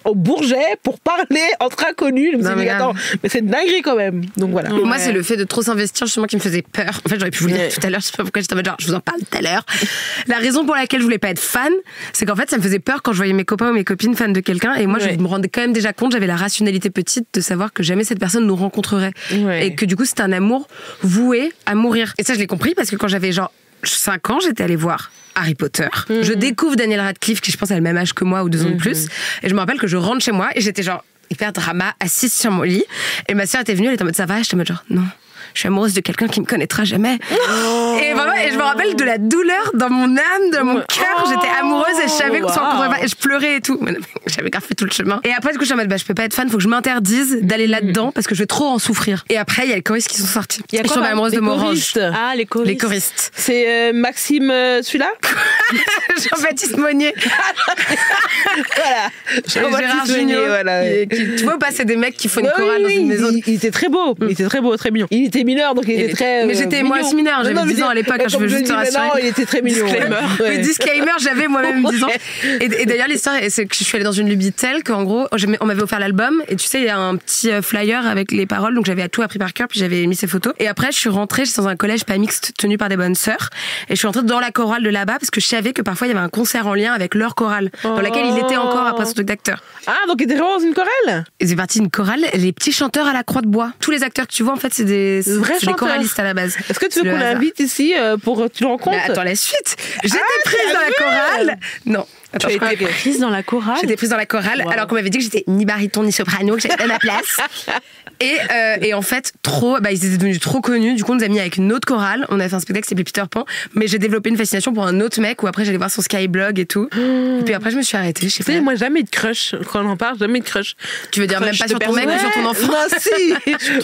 au Bourget pour parler entre inconnus. Je me suis dit attends, mais c'est une dinguerie quand même. Donc voilà.
Moi c'est le fait de trop s'investir justement qui me faisait peur. En fait j'aurais pu vous le dire tout à l'heure, je sais pas pourquoi j'étais en mode genre je vous en parle tout à l'heure. La raison pour laquelle je voulais pas être fan, c'est qu'en fait ça me faisait peur quand je voyais mes copains ou mes copines fans de quelqu'un et moi je me rendais quand même déjà compte, j'avais la rationalité petite de savoir que jamais cette personne nous rencontrerait et que du coup c'était un amour voué à mourir. Et ça je l'ai compris parce que quand j'avais genre 5 ans, j'étais allée voir Harry Potter. Je découvre Daniel Radcliffe qui je pense a le même âge que moi ou 2 ans de plus et je me rappelle que je rentre chez moi et j'étais genre hyper drama, assise sur mon lit. Et ma sœur était venue, elle était en mode ça va, j'étais en mode genre non. Je suis amoureuse de quelqu'un qui me connaîtra jamais. Et vraiment, et je me rappelle de la douleur dans mon âme, dans mon cœur. J'étais amoureuse et je savais qu'on se rencontrait pas. Et je pleurais et tout. J'avais grave fait tout le chemin. Et après, du coup, je suis en mode, je peux pas être fan, faut que je m'interdise d'aller là-dedans parce que je vais trop en souffrir. Et après, il y a les choristes qui sont sortis.
Il y a quoi,
je suis amoureuse de Morange.
Ah, les choristes.
Les choristes.
C'est Maxime, celui-là
Jean-Baptiste Monnier.
Voilà.
Gérard Junior. Voilà. Tu vois ou pas, c'est des mecs qui font une chorale dans une maison.
Il était très beau. Il était très beau, très mignon. Il était mineur, donc il était très.
Mais j'étais moi aussi mineure, j'avais 10 ans à l'époque, je veux juste te rassurer.
Non, il était très mignon.
Le disclaimer, j'avais moi-même 10 ans. Et d'ailleurs, l'histoire, c'est que je suis allée dans une lubie telle qu'en gros, on m'avait offert l'album, et tu sais, il y a un petit flyer avec les paroles, donc j'avais tout appris par cœur, puis j'avais mis ses photos. Et après, je suis rentrée, j'étais dans un collège pas mixte tenu par des bonnes sœurs, et je suis rentrée dans la chorale de là-bas, parce que je savais que parfois il y avait un concert en lien avec leur chorale, dans laquelle il était encore après son truc d'acteur.
Ah, donc il était vraiment dans une chorale?
Et c'est parti d'une chorale, les petits chanteurs à la croix de bois. Tous les acteurs que tu vois, en fait, c'est des choralistes à la base.
Est-ce que tu veux qu'on l'invite ici pour tu le rencontres?
Attends, la suite. J'étais prise dans la chorale. Non.
Attends, tu étais prise dans la chorale?
J'étais prise dans la chorale, alors qu'on m'avait dit que j'étais ni baryton ni soprano, que j'avais à ma place. Et en fait, ils étaient devenus trop connus. Du coup, on nous a mis avec une autre chorale. On a fait un spectacle qui s'appelait Peter Pan. Mais j'ai développé une fascination pour un autre mec où après, j'allais voir son Skyblog et tout. Et puis après, je me suis arrêtée. Je sais
pas. Moi, jamais de crush. Quand on en parle, jamais de crush.
Tu veux dire même pas sur ton mec ou sur ton enfant?
Non, si.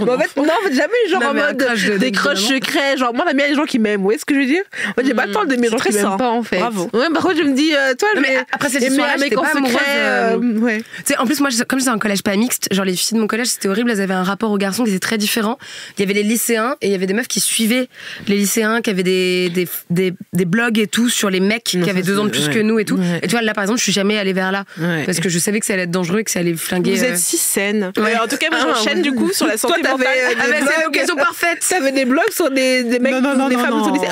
En fait, jamais genre en mode des crushs secrets. Genre, moi, j'aime bien les gens qui m'aiment. Vous voyez ce que je veux dire? Moi, j'ai pas le temps d'aimer les gens qui m'aiment pas, en fait.
Bravo.
Ouais, par contre, je me dis, toi,
mais après, cette histoire-là, j'étais pas amoureuse.
Ouais.
Tu sais, en plus, moi, comme j'étais dans un collège pas mixte, genre les filles de mon collège, c'était horrible. Elles avaient un rapport aux garçons qui était très différent. Il y avait les lycéens et il y avait des meufs qui suivaient les lycéens, qui avaient des blogs et tout sur les mecs qui avaient 2 ans de plus que nous et tout. Ouais. Et tu vois, là, par exemple, je suis jamais allée vers là. Ouais. Parce que je savais que ça allait être dangereux et que ça allait flinguer.
Vous êtes si saine. Ouais. En tout cas, moi, j'enchaîne du coup sur la santé mentale.
C'est l'occasion parfaite.
T'avais des blogs sur des mecs, des femmes sur lycée.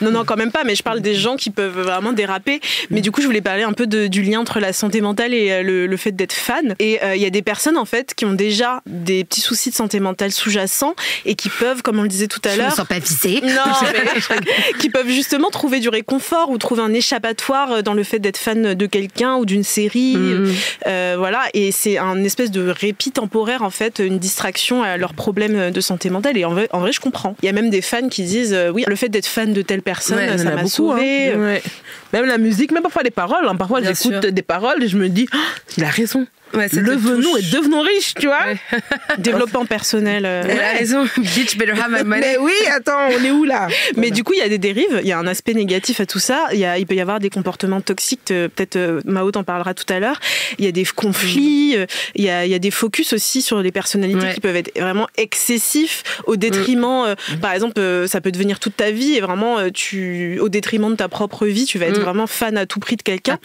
Non, quand même pas, mais je parle des gens qui peuvent vraiment déraper. Mais du coup, je voulais parler un peu du lien entre la santé mentale et le fait d'être fan. Et il y a des personnes, en fait, qui ont déjà des petits soucis de santé mentale sous-jacents et qui peuvent, comme on le disait tout à l'heure...
Je me sens pas visée.
Non, mais qui peuvent justement trouver du réconfort ou trouver un échappatoire dans le fait d'être fan de quelqu'un ou d'une série. Voilà, et c'est un espèce de répit temporaire, en fait, une distraction à leurs problèmes de santé mentale. Et en vrai, je comprends. Il y a même des fans qui disent, oui, le fait d'être fan de telle personne, ça m'a sauvé.
Ouais. Même la musique, même parfois les paroles. Parfois, bien j'écoute des paroles et je me dis, il a raison. Ouais, levons-nous et devenons riches, tu vois.
Développement personnel.
Elle a raison. Bitch, better have my money.
Mais oui, attends, on est où là?
Mais du coup, il y a des dérives. Il y a un aspect négatif à tout ça. Il peut y avoir des comportements toxiques. Peut-être Mao t'en parlera tout à l'heure. Il y a des conflits. Il y a des focus aussi sur les personnalités qui peuvent être vraiment excessifs au détriment. Par exemple, ça peut devenir toute ta vie et vraiment, au détriment de ta propre vie, tu vas être vraiment fan à tout prix de quelqu'un.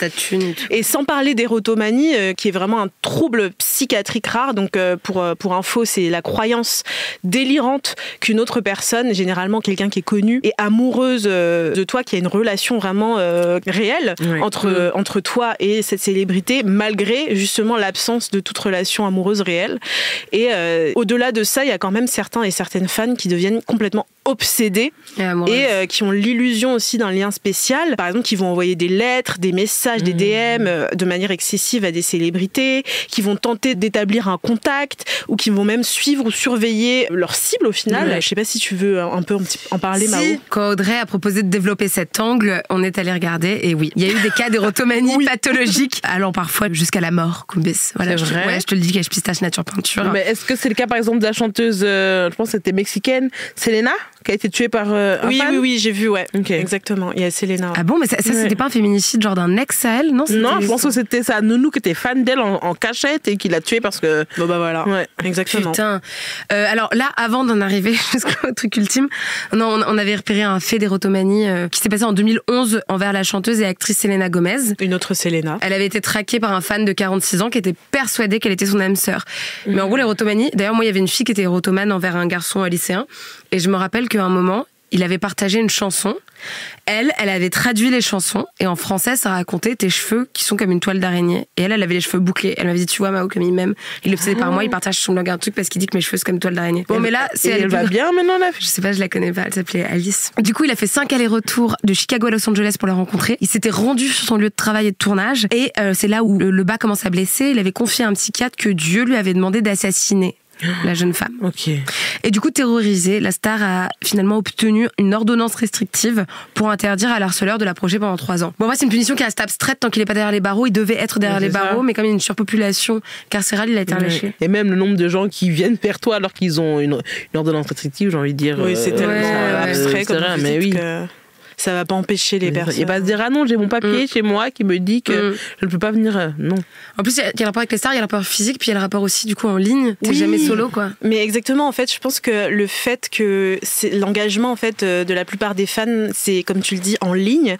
Et sans parler d'érotomanie, qui est vraiment un trouble psychiatrique rare. Donc pour info, c'est la croyance délirante qu'une autre personne, généralement quelqu'un qui est connu, est amoureuse de toi, qui a une relation vraiment réelle entre toi et cette célébrité, malgré justement l'absence de toute relation amoureuse réelle. Et au-delà de ça, il y a quand même certains et certaines fans qui deviennent complètement obsédés et qui ont l'illusion aussi d'un lien spécial. Par exemple, qui vont envoyer des lettres, des messages, des DM de manière excessive à des célébrités, qui vont tenter d'établir un contact ou qui vont même suivre ou surveiller leur cible au final. Je sais pas si tu veux un peu en parler, Mao.
Quand Audrey a proposé de développer cet angle, on est allé regarder et oui, il y a eu des cas d'érotomanie pathologique allant parfois jusqu'à la mort. Voilà,
c'est vrai.
Je te le dis, Cache Pistache Nature Peinture.
Mais est-ce que c'est le cas par exemple de la chanteuse, je pense que c'était mexicaine, Selena, qui a été tuée par un fan?
Oui, j'ai vu, exactement. Il y a Selena.
Ah bon, mais ça c'était pas un féminicide genre d'un ex à elle, non?
Non, je pense que c'était sa nounou qui était fan d'elle en cachette et qui l'a tuée parce que...
Bon bah voilà, exactement.
Putain. Alors là, avant d'en arriver jusqu'au truc ultime, on avait repéré un fait d'érotomanie qui s'est passé en 2011 envers la chanteuse et actrice Selena Gomez.
Une autre Selena.
Elle avait été traquée par un fan de 46 ans qui était persuadé qu'elle était son âme sœur. Mais en gros, l'érotomanie... D'ailleurs, moi, il y avait une fille qui était érotomane envers un garçon lycéen. Et je me rappelle qu'à un moment, il avait partagé une chanson. Elle avait traduit les chansons et en français, ça racontait tes cheveux qui sont comme une toile d'araignée. Et elle avait les cheveux bouclés. Elle m'avait dit, tu vois, Mao, comme il m'aime. Il est obsédé par moi, il partage sur son blog un truc parce qu'il dit que mes cheveux, c'est comme une toile d'araignée. Bon, mais là, c'est
elle va bien maintenant, là.
Je sais pas, je la connais pas. Elle s'appelait Alice. Du coup, il a fait 5 allers-retours de Chicago à Los Angeles pour la rencontrer. Il s'était rendu sur son lieu de travail et de tournage. Et c'est là où le bas commence à blesser. Il avait confié à un psychiatre que Dieu lui avait demandé d'assassiner la jeune femme.
Ok.
Et du coup, terrorisée, la star a finalement obtenu une ordonnance restrictive pour interdire à l'harceleur de l'approcher pendant 3 ans. Bon, moi, c'est une punition qui reste abstraite tant qu'il est pas derrière les barreaux. Il devait être derrière les barreaux, mais comme il y a une surpopulation carcérale, il a été relâché.
Et même le nombre de gens qui viennent vers toi alors qu'ils ont une ordonnance restrictive, j'ai envie de dire.
Oui, c'est tellement abstrait comme vous
mais
dites que ça va pas empêcher les personnes.
Il va se dire, ah non, j'ai mon papier chez moi qui me dit que je ne peux pas venir. Non.
En plus, il y a le rapport avec les stars, il y a le rapport physique, puis il y a le rapport aussi, du coup, en ligne. T'es jamais solo, quoi.
Mais exactement, en fait, je pense que le fait que l'engagement, en fait, de la plupart des fans, c'est, comme tu le dis, en ligne.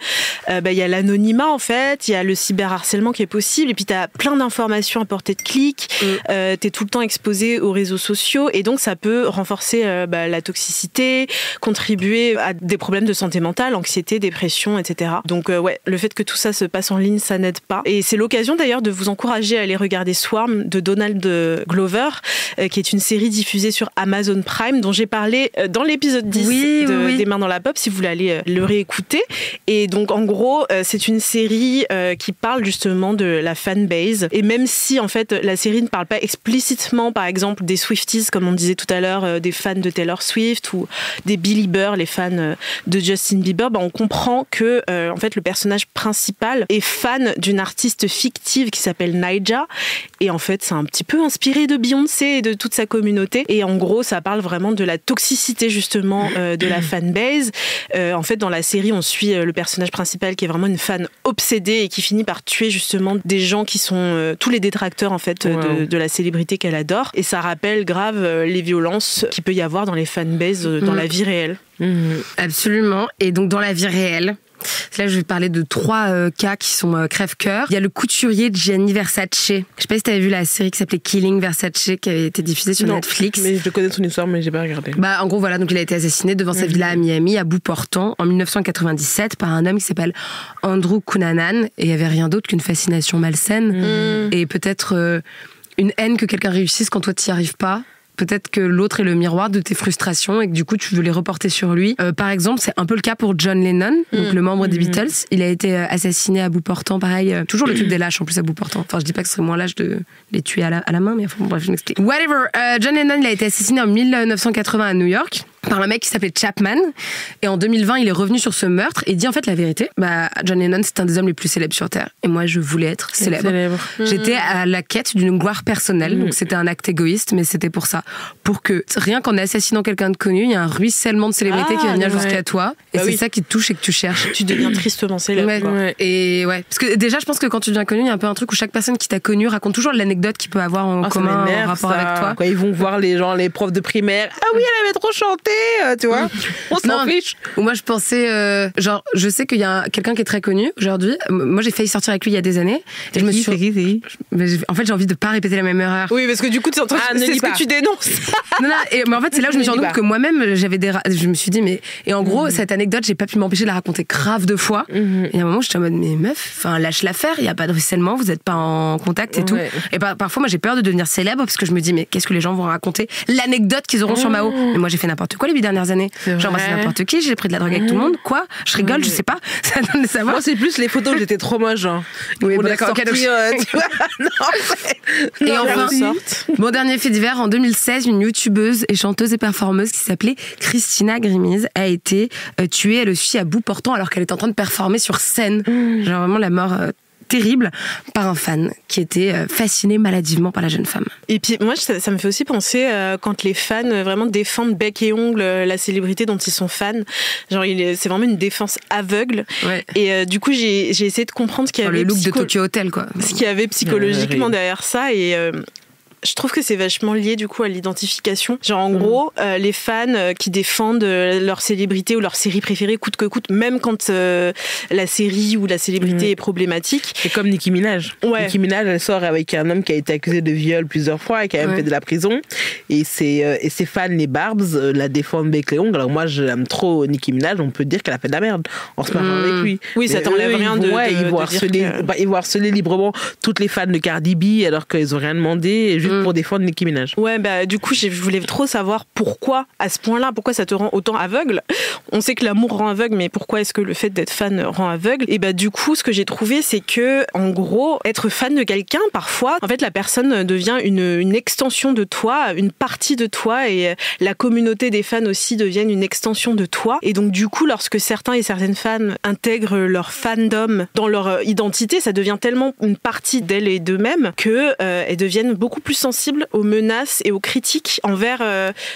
Il y a l'anonymat, en fait, il y a le cyberharcèlement qui est possible, et puis t'as plein d'informations à portée de clic. T'es tout le temps exposé aux réseaux sociaux, et donc ça peut renforcer la toxicité, contribuer à des problèmes de santé mentale, anxiété, dépression, etc. Donc le fait que tout ça se passe en ligne, ça n'aide pas. Et c'est l'occasion d'ailleurs de vous encourager à aller regarder Swarm de Donald Glover, qui est une série diffusée sur Amazon Prime, dont j'ai parlé dans l'épisode 10 des Mains dans la Pop, si vous voulez aller le réécouter. Et donc en gros, c'est une série qui parle justement de la fanbase. Et même si en fait la série ne parle pas explicitement, par exemple, des Swifties, comme on disait tout à l'heure, des fans de Taylor Swift ou des Belieber, les fans de Justin Bieber, on comprend que en fait le personnage principal est fan d'une artiste fictive qui s'appelle Naija, et en fait c'est un petit peu inspiré de Beyoncé et de toute sa communauté, et en gros ça parle vraiment de la toxicité justement de la fanbase. En fait dans la série on suit le personnage principal qui est vraiment une fan obsédée et qui finit par tuer justement des gens qui sont tous les détracteurs en fait de la célébrité qu'elle adore, et ça rappelle grave les violences qu'il peut y avoir dans les fanbases dans la vie réelle.
Absolument. Et donc dans la vie réelle, là je vais parler de 3 cas qui sont crève-cœur. Il y a le couturier Gianni Versace. Je sais pas si t'avais vu la série qui s'appelait Killing Versace, qui avait été diffusée sur Netflix.
Mais je connais son histoire, mais j'ai pas regardé.
En gros voilà, donc il a été assassiné devant sa villa à Miami, à bout portant, en 1997 par un homme qui s'appelle Andrew Cunanan, et il y avait rien d'autre qu'une fascination malsaine et peut-être une haine que quelqu'un réussisse quand toi t'y arrives pas. Peut-être que l'autre est le miroir de tes frustrations et que du coup tu veux les reporter sur lui. Par exemple, c'est un peu le cas pour John Lennon, donc le membre des Beatles. Il a été assassiné à bout portant, pareil. Toujours le truc des lâches en plus à bout portant. Enfin, je dis pas que ce serait moins lâche de les tuer à la main, mais enfin, bref, je m'explique. Whatever. John Lennon, il a été assassiné en 1980 à New York par un mec qui s'appelait Chapman. Et en 2020, il est revenu sur ce meurtre et dit en fait la vérité. John Lennon, c'est un des hommes les plus célèbres sur Terre. Et moi, je voulais être célèbre. J'étais à la quête d'une gloire personnelle. Donc c'était un acte égoïste, mais c'était pour ça. Pour que, rien qu'en assassinant quelqu'un de connu, il y a un ruissellement de célébrité qui va venir jusqu'à toi. Et c'est ça qui te touche et que tu cherches.
Tu deviens tristement célèbre.
Et parce que déjà, je pense que quand tu deviens connu, il y a un peu un truc où chaque personne qui t'a connu raconte toujours l'anecdote qu'il peut avoir en commun en rapport avec toi.
Quand ils vont voir les profs de primaire. Ah oui, elle avait trop chanté, tu vois. On s'en fiche.
Ou moi, je pensais, je sais qu'il y a quelqu'un qui est très connu aujourd'hui. Moi, j'ai failli sortir avec lui il y a des années.
Et je me suis
en fait, j'ai envie de pas répéter la même erreur.
Oui, parce que du coup, c'est ce que tu dénonces.
Mais en fait, c'est là où je me suis rendu compte que moi-même, je me suis dit, et en gros, cette anecdote, j'ai pas pu m'empêcher de la raconter grave de fois. Et à un moment, j'étais en mode, mais meuf, lâche l'affaire, il y a pas de ruissellement, vous êtes pas en contact et tout. Et parfois, moi, j'ai peur de devenir célèbre parce que je me dis, mais qu'est-ce que les gens vont raconter? L'anecdote qu'ils auront sur Mao. Mais moi, j'ai fait n'importe quoi les 8 dernières années. J'ai embrassé n'importe qui, j'ai pris de la drogue avec tout le monde. Quoi? Je rigole, je sais pas. Ça donne de savoir.
Moi, c'est plus les photos où j'étais trop moche, genre.
Oui, d'accord. Et enfin, mon dernier fait divers, en 2016, une youtubeuse et chanteuse et performeuse qui s'appelait Christina Grimmie a été tuée, elle aussi, à bout portant alors qu'elle était en train de performer sur scène. Genre vraiment la mort terrible par un fan qui était fasciné maladivement par la jeune femme.
Et puis moi ça me fait aussi penser quand les fans vraiment défendent bec et ongle la célébrité dont ils sont fans, genre c'est vraiment une défense aveugle. Et du coup j'ai essayé de comprendre ce qu'il y avait
le look de Tokyo Hotel quoi.
Ce qu'il y avait psychologiquement derrière ça, et Je trouve que c'est vachement lié du coup à l'identification. Genre en gros, les fans qui défendent leur célébrité ou leur série préférée coûte que coûte, même quand la série ou la célébrité est problématique.
C'est comme Nicki Minaj.
Ouais.
Nicki Minaj, elle sort avec un homme qui a été accusé de viol plusieurs fois et qui a même fait de la prison. Et ses fans, les Barbs, la défendent bec les ongles. Alors moi, j'aime trop Nicki Minaj, on peut dire qu'elle a fait de la merde en se marrant avec lui.
Oui, ça t'enlève rien
ils vont harceler librement toutes les fans de Cardi B alors qu'ils ont rien demandé juste pour défendre Nicki Minaj.
Ouais, bah du coup, je voulais trop savoir pourquoi à ce point-là, pourquoi ça te rend autant aveugle. On sait que l'amour rend aveugle, mais pourquoi est-ce que le fait d'être fan rend aveugle? Et bah du coup, ce que j'ai trouvé, c'est que en gros, être fan de quelqu'un, parfois, en fait, la personne devient une extension de toi, une partie de toi, et la communauté des fans aussi deviennent une extension de toi. Et donc du coup, lorsque certains et certaines fans intègrent leur fandom dans leur identité, ça devient tellement une partie d'elles et d'eux-mêmes que elles deviennent beaucoup plus sensibles aux menaces et aux critiques envers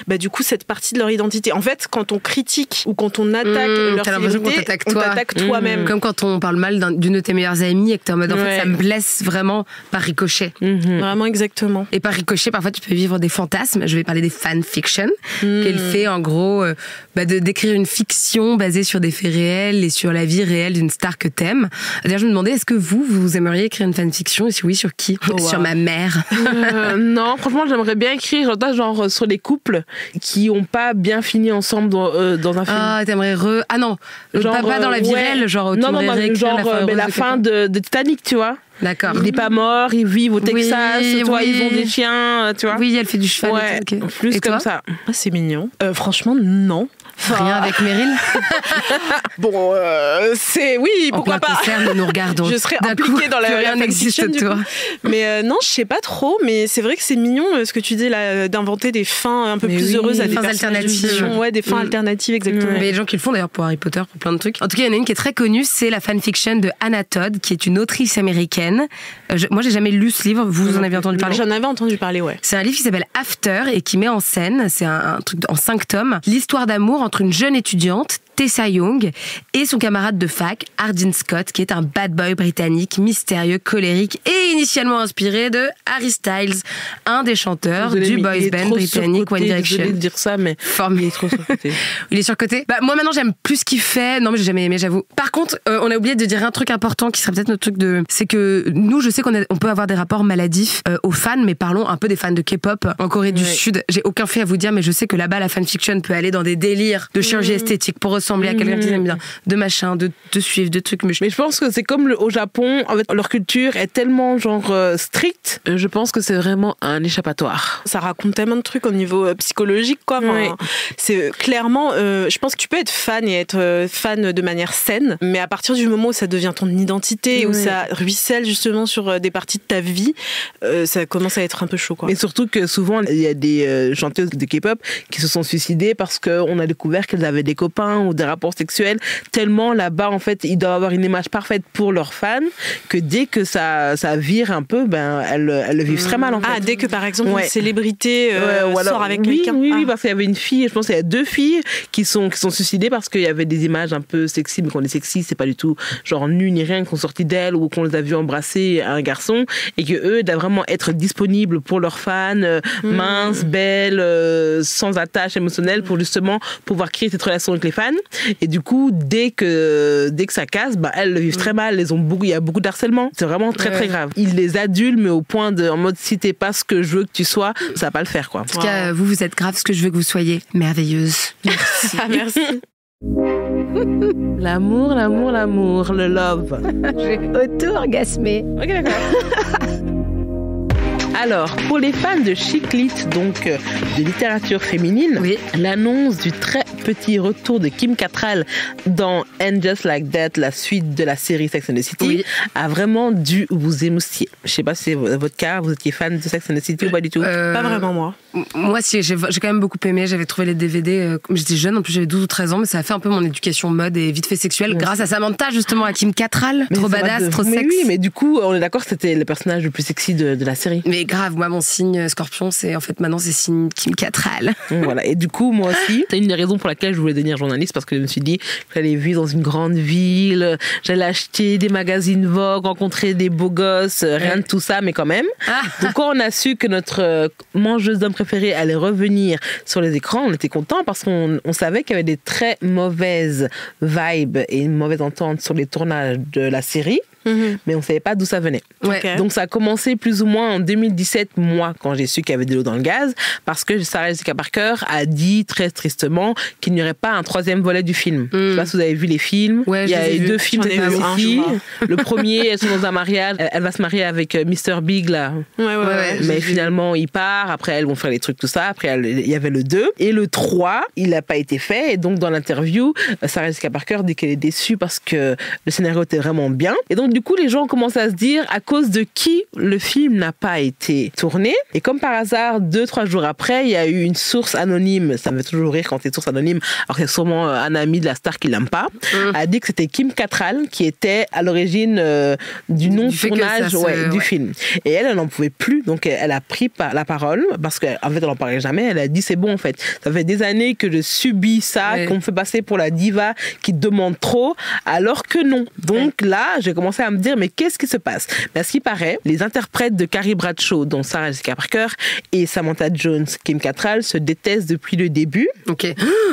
du coup cette partie de leur identité. En fait, quand on critique ou quand on attaque leur célébrité, on t'attaque toi-même.
Comme quand on parle mal d'une de tes meilleures amies et que t'es en mode en fait ça me blesse vraiment par ricochet.
Vraiment, exactement.
Et par ricochet, parfois tu peux vivre des fantasmes. Je vais parler des fanfictions qu'elle fait en gros de d'écrire une fiction basée sur des faits réels et sur la vie réelle d'une star que t'aimes. D'ailleurs, je me demandais, est-ce que vous aimeriez écrire une fanfiction et si oui, sur qui? Sur ma mère.
Non, franchement, j'aimerais bien écrire genre sur les couples qui ont pas bien fini ensemble dans un film.
Ah, t'aimerais Ah non, genre, pas dans la vie réelle, genre
non, genre la fin de Titanic, tu vois.
D'accord.
Il n'est pas mort, ils vivent au Texas, ils ont des chiens, tu vois.
Oui, elle fait du cheval.
Ouais, plus comme ça.
Ah, c'est mignon. Franchement, non.
Rien avec Meryl.
Bon, pourquoi pas.
Concerne, nous regardons.
Je serais impliquée dans la
rien n'existe toi.
Mais non, je sais pas trop, mais c'est vrai que c'est mignon ce que tu dis là, d'inventer des fins un peu plus heureuses à des
fins alternatives.
Ouais, des fins alternatives, exactement.
Mais il y a des gens qui le font d'ailleurs pour Harry Potter, pour plein de trucs. En tout cas, il y en a une qui est très connue, c'est la fanfiction de Anna Todd, qui est une autrice américaine. Moi, j'ai jamais lu ce livre. Vous en avez entendu parler?
J'en avais entendu parler, ouais.
C'est un livre qui s'appelle After et qui met en scène, c'est un truc en 5 tomes, l'histoire d'amour entre une jeune étudiante, Tessa Young, et son camarade de fac, Arden Scott, qui est un bad boy britannique, mystérieux, colérique et initialement inspiré de Harry Styles, un des chanteurs du boys band britannique One Direction.
Désolée de dire ça, mais
il est trop surcoté. Il est surcoté. Moi maintenant j'aime plus ce qu'il fait. Non mais j'ai jamais aimé, j'avoue. Par contre, on a oublié de dire un truc important qui serait peut-être notre truc c'est que nous, je sais qu'on peut avoir des rapports maladifs aux fans, mais parlons un peu des fans de K-pop en Corée du Sud. J'ai aucun fait à vous dire, mais je sais que là-bas la fanfiction peut aller dans des délires de chirurgie esthétique pour ressembler à quelqu'un qu'ils aiment bien, de machin, de suivre, de trucs. Mais
je pense que c'est comme au Japon, en fait, leur culture est tellement genre stricte. Je pense que c'est vraiment un échappatoire.
Ça raconte tellement de trucs au niveau psychologique, quoi. Enfin, c'est clairement, je pense que tu peux être fan et être fan de manière saine, mais à partir du moment où ça devient ton identité, où ça ruisselle justement sur des parties de ta vie, ça commence à être un peu chaud, quoi.
Mais surtout que souvent, il y a des chanteuses de K-pop qui se sont suicidées parce qu'on a découvert qu'elles avaient des copains ou des rapports sexuels, tellement là-bas, en fait, ils doivent avoir une image parfaite pour leurs fans, que dès que ça vire un peu, elles le vivent très mal, en fait.
Ah, dès que, par exemple, une célébrité sort avec quelqu'un.
Oui, parce qu'il y avait une fille, je pense qu'il y a 2 filles qui sont suicidées parce qu'il y avait des images un peu sexy, mais qu'on est sexy, c'est pas du tout genre nu ni rien, qu'on sortit d'elles ou qu'on les a vues embrasser un garçon, et que eux doivent vraiment être disponibles pour leurs fans, minces, belles, sans attache émotionnelle, pour justement pouvoir créer cette relation avec les fans. Et du coup, dès que ça casse, elles le vivent très mal. Il y a beaucoup d'harcèlement. C'est vraiment très très grave. Ils les adulent, mais au point en mode, si t'es pas ce que je veux que tu sois, ça va pas le faire, quoi.
En tout cas, vous êtes grave ce que je veux que vous soyez. Merveilleuse.
Merci. Merci.
L'amour, le love.
J'ai auto-orgasmé.
Ok, d'accord. Alors, pour les fans de chick lit, donc de littérature féminine, l'annonce du très petit retour de Kim Cattrall dans And Just Like That, la suite de la série Sex and the City, a vraiment dû vous émoustiller. Je sais pas si c'est votre cas, vous étiez fan de Sex and the City ou pas du tout?
Pas vraiment, moi.
Moi, si, j'ai quand même beaucoup aimé. J'avais trouvé les DVD, j'étais jeune, en plus j'avais 12 ou 13 ans, mais ça a fait un peu mon éducation mode et vite fait sexuelle, grâce à Samantha, justement, à Kim Cattrall. Trop badass, trop sexe.
Oui, mais du coup, on est d'accord que c'était le personnage le plus sexy de la série.
Mais grave, moi, mon signe Scorpion, c'est signe Kim Cattrall.
Voilà, et du coup, moi aussi, c'est une des raisons pour laquelle je voulais devenir journaliste, parce que je me suis dit que j'allais vivre dans une grande ville, j'allais acheter des magazines Vogue, rencontrer des beaux gosses, rien de tout ça, mais quand même. Donc quand on a su que notre mangeuse d'hommes préférée allait revenir sur les écrans, on était contents parce qu'on savait qu'il y avait des très mauvaises vibes et une mauvaise entente sur les tournages de la série. Mais on ne savait pas d'où ça venait. Donc ça a commencé plus ou moins en 2017, moi, quand j'ai su qu'il y avait de l'eau dans le gaz, parce que Sarah Jessica Parker a dit très tristement qu'il n'y aurait pas un 3e volet du film. Je ne sais pas si vous avez vu les films. Il y a eu 2 films cette année-ci. Le premier, elles sont dans un mariage, elle va se marier avec Mr. Big là. Mais finalement, il part, après elles vont faire les trucs, tout ça. Après, il y avait le 2. Et le 3, il n'a pas été fait. Et donc dans l'interview, Sarah Jessica Parker dit qu'elle est déçue parce que le scénario était vraiment bien. Et donc du coup, les gens commencent à se dire à cause de qui le film n'a pas été tourné. Et comme par hasard, 2-3 jours après, il y a eu une source anonyme. Ça me fait toujours rire quand c'est source anonyme. Alors c'est sûrement un ami de la star qui l'aime pas. A dit que c'était Kim Cattrall qui était à l'origine du non-tournage du film. Et elle n'en pouvait plus. Donc elle a pris la parole parce qu'en fait, elle n'en parlait jamais. Elle a dit c'est bon en fait. Ça fait des années que je subis ça, qu'on me fait passer pour la diva qui demande trop, alors que non. Donc là, j'ai commencé à me dire mais qu'est-ce qui se passe? À ce qui paraît, les interprètes de Carrie Bradshaw, dont Sarah Jessica Parker et Samantha Jones, Kim Cattrall, se détestent depuis le début.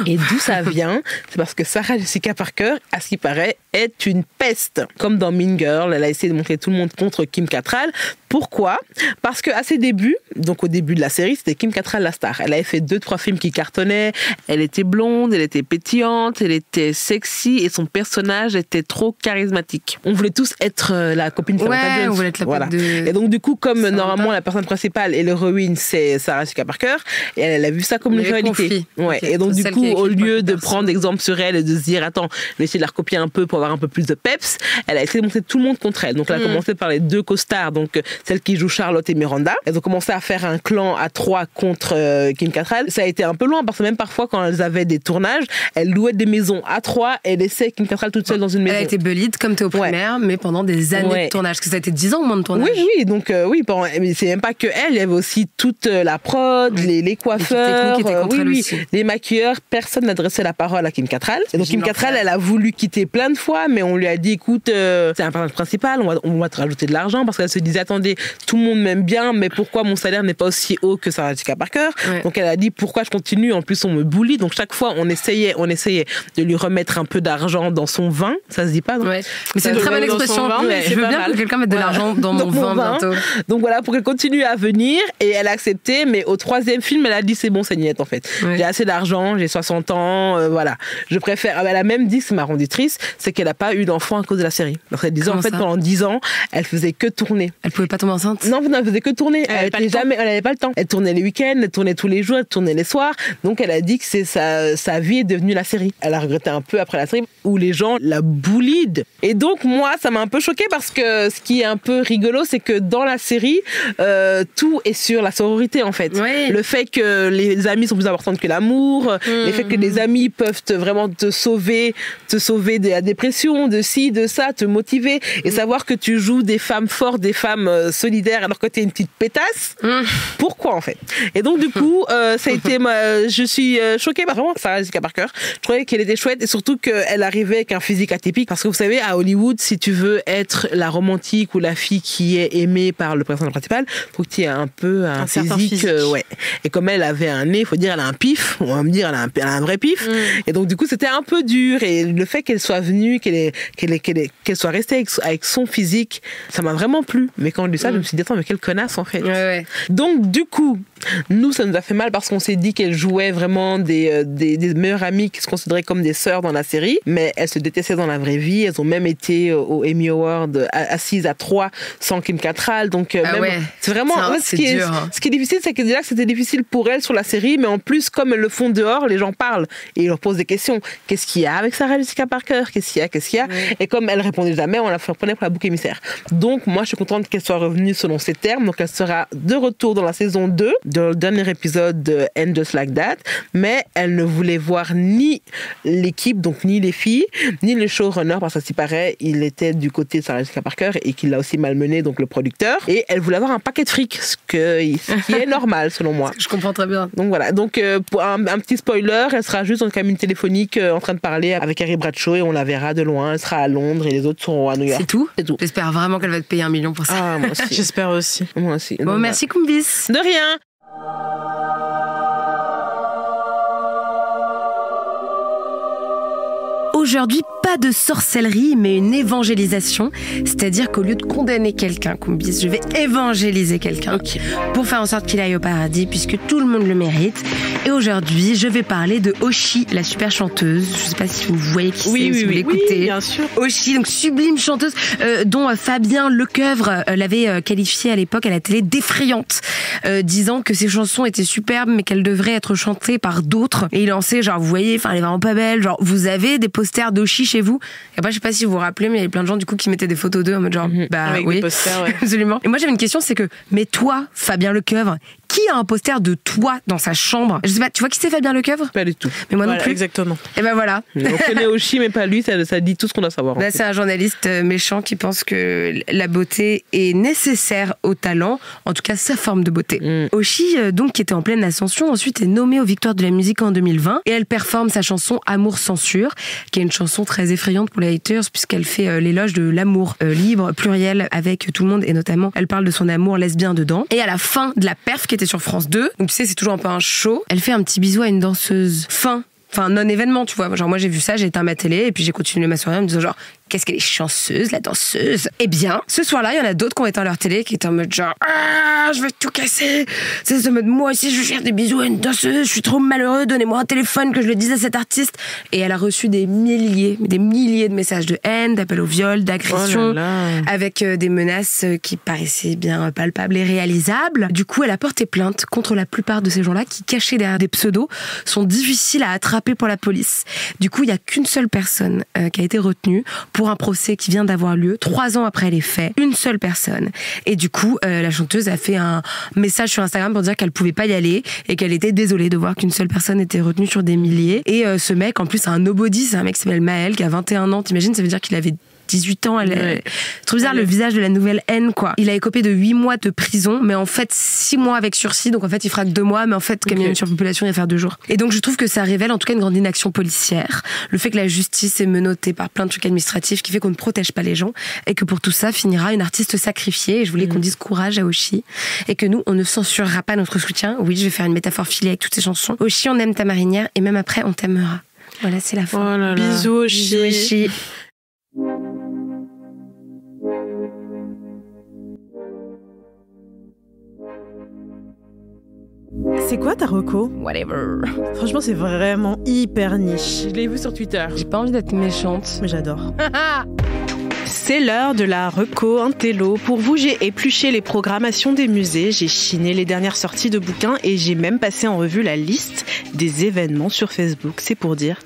Et d'où ça vient? C'est parce que Sarah Jessica Parker, à ce qui paraît, est une peste. Comme dans Mean Girl, elle a essayé de montrer tout le monde contre Kim Cattrall. Pourquoi? Parce qu'à ses débuts, donc au début de la série, c'était Kim Cattrall la star. Elle avait fait 2-3 films qui cartonnaient. Elle était blonde, elle était pétillante, elle était sexy et son personnage était trop charismatique. On voulait tous être la copine de Samantha Jones.
On voulait être la pote de...
Et donc du coup, comme normalement la personne principale et l'héroïne c'est Sarah Jessica Parker, et elle a vu ça comme une réalité. Et donc du coup, au lieu de prendre exemple sur elle et de se dire attends, je vais essayer de la recopier un peu pour avoir un peu plus de peps, elle a essayé de montrer tout le monde contre elle. Donc elle a commencé par les 2 co-stars, donc celle qui joue Charlotte et Miranda. Elles ont commencé à faire un clan à 3 contre Kim Cattrall. Ça a été un peu loin parce que même parfois quand elles avaient des tournages, elles louaient des maisons à 3 et laissaient Kim Cattrall toute seule dans une maison.
Elle a été bullied comme Théo primaire, mais pendant des années de tournage. Parce que ça a été 10 ans au moins de tournage.
Oui, donc mais c'est même pas que elle, il y avait aussi toute la prod, les coiffeurs, les maquilleurs. Personne n'adressait la parole à Kim Cattrall. Et donc Kim Cattrall, elle a voulu quitter plein de fois, mais on lui a dit écoute, c'est un personnage principal, on va te rajouter de l'argent parce qu'elle se disait attendez, tout le monde m'aime bien, mais pourquoi mon salaire n'est pas aussi haut que Sarah Jessica Parker? Donc elle a dit pourquoi je continue, en plus on me bully. Donc chaque fois on essayait de lui remettre un peu d'argent dans son vin. Ça se dit pas, non?
Mais c'est une très bonne expression. Je veux bien que quelqu'un mette de l'argent dans mon vin bientôt.
Donc voilà, pour qu'elle continue à venir, et elle a accepté, mais au 3e film elle a dit c'est bon, c'est niette en fait. J'ai assez d'argent, j'ai 60 ans, voilà. Je préfère. Elle a même dit, c'est ma renditrice, c'est qu'elle n'a pas eu d'enfant à cause de la série. Donc elle disait en fait pendant 10 ans, elle faisait que tourner.
Elle pouvait pas tomber enceinte?
Non, elle faisait que tourner. Elle n'avait pas le temps. Elle tournait les week-ends, elle tournait tous les jours, elle tournait les soirs. Donc elle a dit que sa vie est devenue la série. Elle a regretté un peu après la série où les gens la bullied. Et donc moi, ça m'a un peu choquée parce que ce qui est un peu rigolo, c'est que dans la série, tout est sur la sororité en fait. Le fait que les amis sont plus importantes que l'amour, le fait que les amis peuvent vraiment te sauver de la dépression, de ci, de ça, te motiver et savoir que tu joues des femmes fortes, des femmes solidaires alors que tu es une petite pétasse. Pourquoi en fait? Et donc du coup, ça a été je suis choquée par vraiment Sarah Jessica Parker. Je trouvais qu'elle était chouette et surtout qu'elle arrivait avec un physique atypique parce que vous savez, à Hollywood, si tu veux être la romantique ou la fille qui est aimée par le personnage principal, faut que tu aies un peu un physique. Et comme elle avait un nez, il faut dire elle a un pif, on va me dire elle a un vrai pif. Et donc du coup, c'était un peu dur et le fait qu'elle soit venue, qu'elle soit restée avec son physique, ça m'a vraiment plu. Mais quand je dis ça, je me suis dit attends, mais quelle connasse en fait. Donc du coup, nous ça nous a fait mal parce qu'on s'est dit qu'elle jouait vraiment des meilleures amies qui se considéraient comme des sœurs dans la série, mais elles se détestaient dans la vraie vie. Elles ont même été au Emmy Award assises à 3 sans Kim Cattrall. Donc c'est vraiment ce qui est difficile, c'est que déjà que c'était difficile pour elles sur la série, mais en plus comme elles le font dehors, les gens parlent et ils leur posent des questions. Qu'est-ce qu'il y a avec Sarah Jessica Parker? Qu'est-ce qu'il y a? Et comme elle répondait jamais, on la prenait pour la bouc émissaire. Donc moi je suis contente qu'elle soit revenu selon ses termes. Donc, elle sera de retour dans la saison 2, dans le dernier épisode de And Just Like That. Mais elle ne voulait voir ni l'équipe, donc ni les filles, ni le showrunner, parce que, s'il paraît, il était du côté de Sarah Jessica Parker et qu'il l'a aussi malmené, donc le producteur. Et elle voulait avoir un paquet de fric, ce qui est normal, selon moi.
Je comprends très bien.
Donc voilà. Donc, pour un petit spoiler, elle sera juste dans une cabine téléphonique en train de parler avec Harry Bradshaw et on la verra de loin. Elle sera à Londres et les autres seront à New York.
C'est tout.
C'est tout.
J'espère vraiment qu'elle va te payer 1 million pour ça.
Ah, moi aussi.
J'espère aussi.
Moi aussi.
Bon,
donc,
merci Kumbis.
De rien.
Aujourd'hui, pas de sorcellerie, mais une évangélisation. C'est-à-dire qu'au lieu de condamner quelqu'un, Kumbis, je vais évangéliser quelqu'un pour faire en sorte qu'il aille au paradis, puisque tout le monde le mérite. Et aujourd'hui, je vais parler de Oshi, la super chanteuse. Je sais pas si vous voyez qui c'est, si vous l'écoutez.
Oui, bien sûr.
Oshi, donc sublime chanteuse, dont Fabien Lecoeuvre l'avait qualifiée à l'époque à la télé d'effrayante, disant que ses chansons étaient superbes, mais qu'elles devraient être chantées par d'autres. Et il lançait, genre, vous voyez, enfin, elle est vraiment pas belle. Genre, vous avez des posters d'Oshi chez vous. Et après, je sais pas si vous vous rappelez, mais il y avait plein de gens du coup qui mettaient des photos d'eux en mode genre,
avec des posters, ouais.
Absolument. Et moi, j'avais une question, c'est que, mais toi, Fabien Lecoeuvre, qui a un poster de toi dans sa chambre? Je sais pas, tu vois qui c'est Fabien Lecoeuvre?
Pas du tout.
Mais moi non plus.
Exactement.
Et ben voilà.
On connaît Oshi, mais pas lui, ça dit tout ce qu'on doit savoir.
Là, c'est un journaliste méchant qui pense que la beauté est nécessaire au talent, en tout cas sa forme de beauté. Oshi, donc, qui était en pleine ascension, ensuite est nommée aux Victoires de la musique en 2020 et elle performe sa chanson Amour Censure, qui est une chanson très effrayante pour les haters puisqu'elle fait l'éloge de l'amour libre, pluriel, avec tout le monde et notamment elle parle de son amour lesbien dedans. Et à la fin de la perf qui était sur France 2, donc tu sais, c'est toujours un peu un show, elle fait un petit bisou à une danseuse. Enfin, non-événement, tu vois. Genre, moi, j'ai vu ça, j'ai éteint ma télé, et puis j'ai continué ma soirée en me disant, genre, qu'est-ce qu'elle est chanceuse, la danseuse. Eh bien, ce soir-là, il y en a d'autres qui ont éteint leur télé, qui étaient en mode genre, ah, je vais tout casser. C'est en mode, moi aussi, je vais faire des bisous à une danseuse, je suis trop malheureux, donnez-moi un téléphone que je le dise à cet artiste. Et elle a reçu des milliers de messages de haine, d'appels au viol, d'agression, avec des menaces qui paraissaient bien palpables et réalisables. Du coup, elle a porté plainte contre la plupart de ces gens-là qui, cachés derrière des pseudos, sont difficiles à attraper pour la police. Du coup, il n'y a qu'une seule personne qui a été retenue pour un procès qui vient d'avoir lieu 3 ans après les faits. Une seule personne. Et du coup, la chanteuse a fait un message sur Instagram pour dire qu'elle pouvait pas y aller et qu'elle était désolée de voir qu'une seule personne était retenue sur des milliers. Et ce mec, en plus, c'est un nobody, c'est un mec qui s'appelle Maël, qui a 21 ans. T'imagines, ça veut dire qu'il avait 18 ans, c'est trop bizarre, le visage de la nouvelle haine, quoi. Il a écopé de 8 mois de prison, mais en fait 6 mois avec sursis, donc en fait il fera que 2 mois, mais en fait, comme il y a une surpopulation, il va faire 2 jours. Et donc je trouve que ça révèle en tout cas une grande inaction policière, le fait que la justice est menottée par plein de trucs administratifs qui fait qu'on ne protège pas les gens, et que pour tout ça finira une artiste sacrifiée, et je voulais qu'on dise courage à Oshi, et que nous, on ne censurera pas notre soutien. Oui, je vais faire une métaphore filée avec toutes ces chansons. Oshi, on aime ta marinière, et même après, on t'aimera. Voilà, c'est la fin.
Oh là là. Bisous, Oshi.
Bisous, Oshi.
C'est quoi ta reco?
Whatever.
Franchement, c'est vraiment hyper niche.
Je l'ai vu sur Twitter.
J'ai pas envie d'être méchante.
Mais j'adore. C'est l'heure de la reco intello. Pour vous, j'ai épluché les programmations des musées, j'ai chiné les dernières sorties de bouquins et j'ai même passé en revue la liste des événements sur Facebook. C'est pour dire.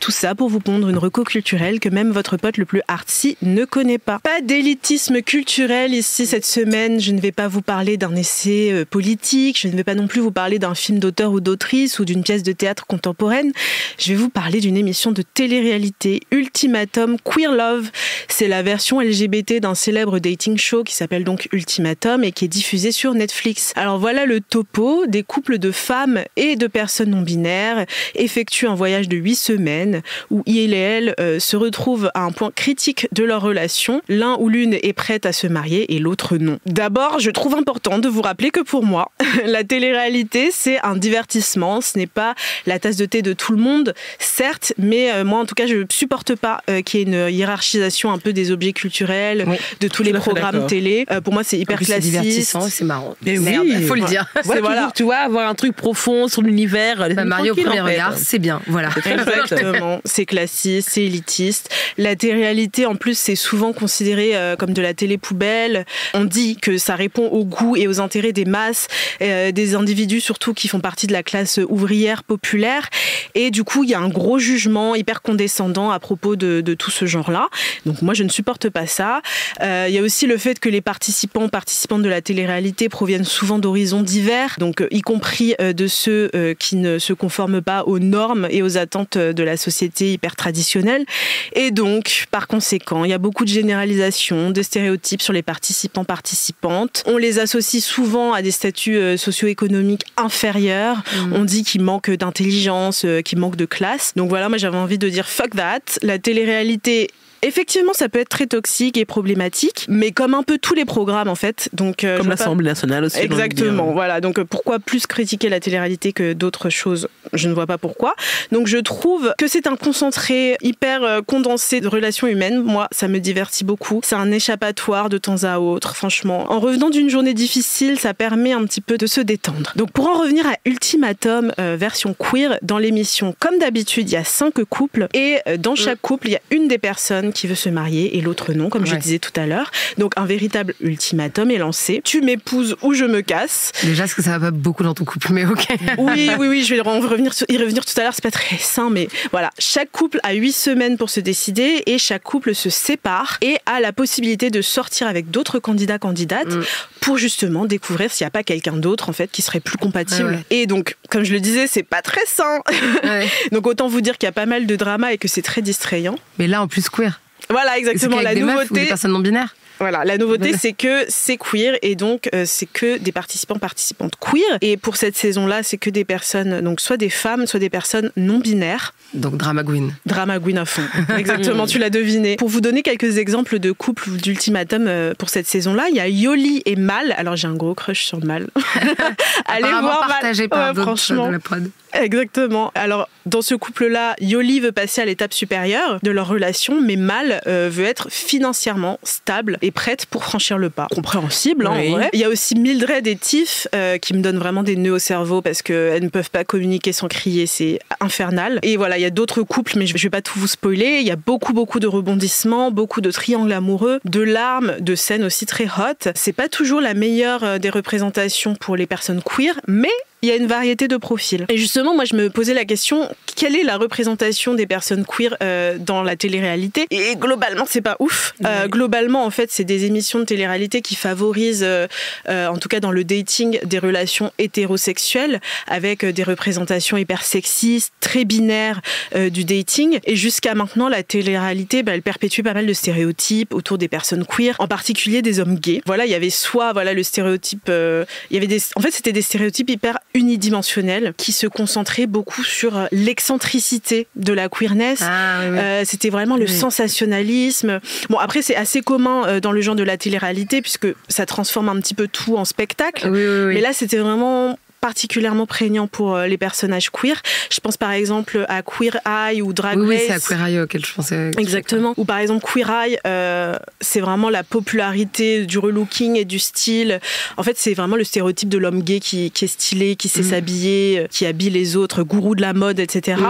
Tout ça pour vous pondre une reco culturelle que même votre pote le plus artsy ne connaît pas. Pas d'élitisme culturel ici cette semaine. Je ne vais pas vous parler d'un essai politique. Je ne vais pas non plus vous parler d'un film d'auteur ou d'autrice ou d'une pièce de théâtre contemporaine. Je vais vous parler d'une émission de télé-réalité, Ultimatum Queer Love. C'est la version LGBT d'un célèbre dating show qui s'appelle donc Ultimatum et qui est diffusé sur Netflix. Alors voilà le topo. Des couples de femmes et de personnes non binaires effectuent un voyage de 8 semaines où il et elle se retrouvent à un point critique de leur relation. L'un ou l'une est prête à se marier et l'autre non. D'abord, je trouve important de vous rappeler que pour moi, la télé-réalité, c'est un divertissement. Ce n'est pas la tasse de thé de tout le monde, certes, mais moi en tout cas, je ne supporte pas qu'il y ait une hiérarchisation un peu des objets culturels, de tous les programmes télé. Pour moi, c'est hyper classique.
C'est divertissant, c'est marrant.
Mais
merde,
oui,
faut le dire.
Voilà, tu vois, avoir un truc profond sur l'univers.
Mario au premier regard, c'est bien. Voilà.
Exactement. C'est classique, c'est élitiste. La télé-réalité, en plus, c'est souvent considéré comme de la télé poubelle. On dit que ça répond aux goûts et aux intérêts des masses, des individus surtout qui font partie de la classe ouvrière populaire. Et du coup, il y a un gros jugement hyper condescendant à propos de tout ce genre-là. Donc moi, je ne supporte pas ça. Il y a aussi le fait que les participantes de la télé-réalité proviennent souvent d'horizons divers, donc y compris de ceux qui ne se conforment pas aux normes et aux attentes de la société hyper traditionnelle. Et donc, par conséquent, il y a beaucoup de généralisations, de stéréotypes sur les participantes. On les associe souvent à des statuts socio-économiques inférieurs. On dit qu'ils manquent d'intelligence, qu'ils manquent de classe. Donc voilà, moi j'avais envie de dire fuck that. La télé-réalité, effectivement, ça peut être très toxique et problématique, mais comme un peu tous les programmes en fait. Donc,
comme l'Assemblée nationale aussi.
Exactement, voilà. Donc pourquoi plus critiquer la télé-réalité que d'autres choses ? Je ne vois pas pourquoi. Donc je trouve que c'est un concentré hyper condensé de relations humaines. Moi, ça me divertit beaucoup. C'est un échappatoire de temps à autre, franchement. En revenant d'une journée difficile, ça permet un petit peu de se détendre. Donc pour en revenir à Ultimatum version queer, dans l'émission, comme d'habitude, il y a 5 couples et dans chaque couple, il y a une des personnes qui veut se marier et l'autre non, comme je disais tout à l'heure. Donc un véritable ultimatum est lancé. Tu m'épouses ou je me casse.
Déjà, parce que ça va pas beaucoup dans ton couple, mais ok.
Oui, je vais y revenir tout à l'heure, c'est pas très sain, mais voilà. Chaque couple a 8 semaines pour se décider et chaque couple se sépare et a la possibilité de sortir avec d'autres candidates pour justement découvrir s'il n'y a pas quelqu'un d'autre en fait qui serait plus compatible. Et donc, comme je le disais, c'est pas très sain. Donc autant vous dire qu'il y a pas mal de drama et que c'est très distrayant.
Mais là, en plus queer.
Voilà, exactement.
La nouveauté. Des personnes non binaires.
Voilà, la nouveauté, c'est que c'est queer et donc c'est que des participantes queer. Et pour cette saison-là, c'est que des personnes, donc soit des femmes, soit des personnes non binaires.
Donc drama queen.
Drama queen à fond. Exactement, tu l'as deviné. Pour vous donner quelques exemples de couples d'ultimatum pour cette saison-là, il y a Yoli et Mal. Alors j'ai un gros crush sur Mal. Allez voir
partagé par
franchement.
De la prod.
Exactement. Alors, dans ce couple-là, Yoli veut passer à l'étape supérieure de leur relation, mais Mal veut être financièrement stable et prête pour franchir le pas. Compréhensible, en vrai. Il y a aussi Mildred et Tiff qui me donnent vraiment des nœuds au cerveau parce qu'elles ne peuvent pas communiquer sans crier, c'est infernal. Et voilà, il y a d'autres couples, mais je vais pas tout vous spoiler. Il y a beaucoup de rebondissements, beaucoup de triangles amoureux, de larmes, de scènes aussi très hot. C'est pas toujours la meilleure des représentations pour les personnes queer, mais il y a une variété de profils. Et justement, moi, je me posais la question, quelle est la représentation des personnes queer dans la télé-réalité ? Et globalement, c'est pas ouf. Globalement, en fait, c'est des émissions de télé-réalité qui favorisent, en tout cas dans le dating, des relations hétérosexuelles avec des représentations hyper sexistes, très binaires du dating. Et jusqu'à maintenant, la télé-réalité, elle perpétue pas mal de stéréotypes autour des personnes queer, en particulier des hommes gays. Voilà, il y avait soit le stéréotype... en fait, c'était des stéréotypes hyper unidimensionnel qui se concentrait beaucoup sur l'excentricité de la queerness. C'était vraiment le sensationnalisme. Bon, après, c'est assez commun dans le genre de la télé-réalité puisque ça transforme un petit peu tout en spectacle. Mais là, c'était vraiment particulièrement prégnant pour les personnages queer. Je pense par exemple à Queer Eye ou Drag Race.
Oui, c'est à Queer Eye auquel je pensais.
Exactement. Ou par exemple Queer Eye, c'est vraiment la popularité du relooking et du style. En fait, c'est vraiment le stéréotype de l'homme gay qui est stylé, qui sait s'habiller, qui habille les autres, gourou de la mode, etc.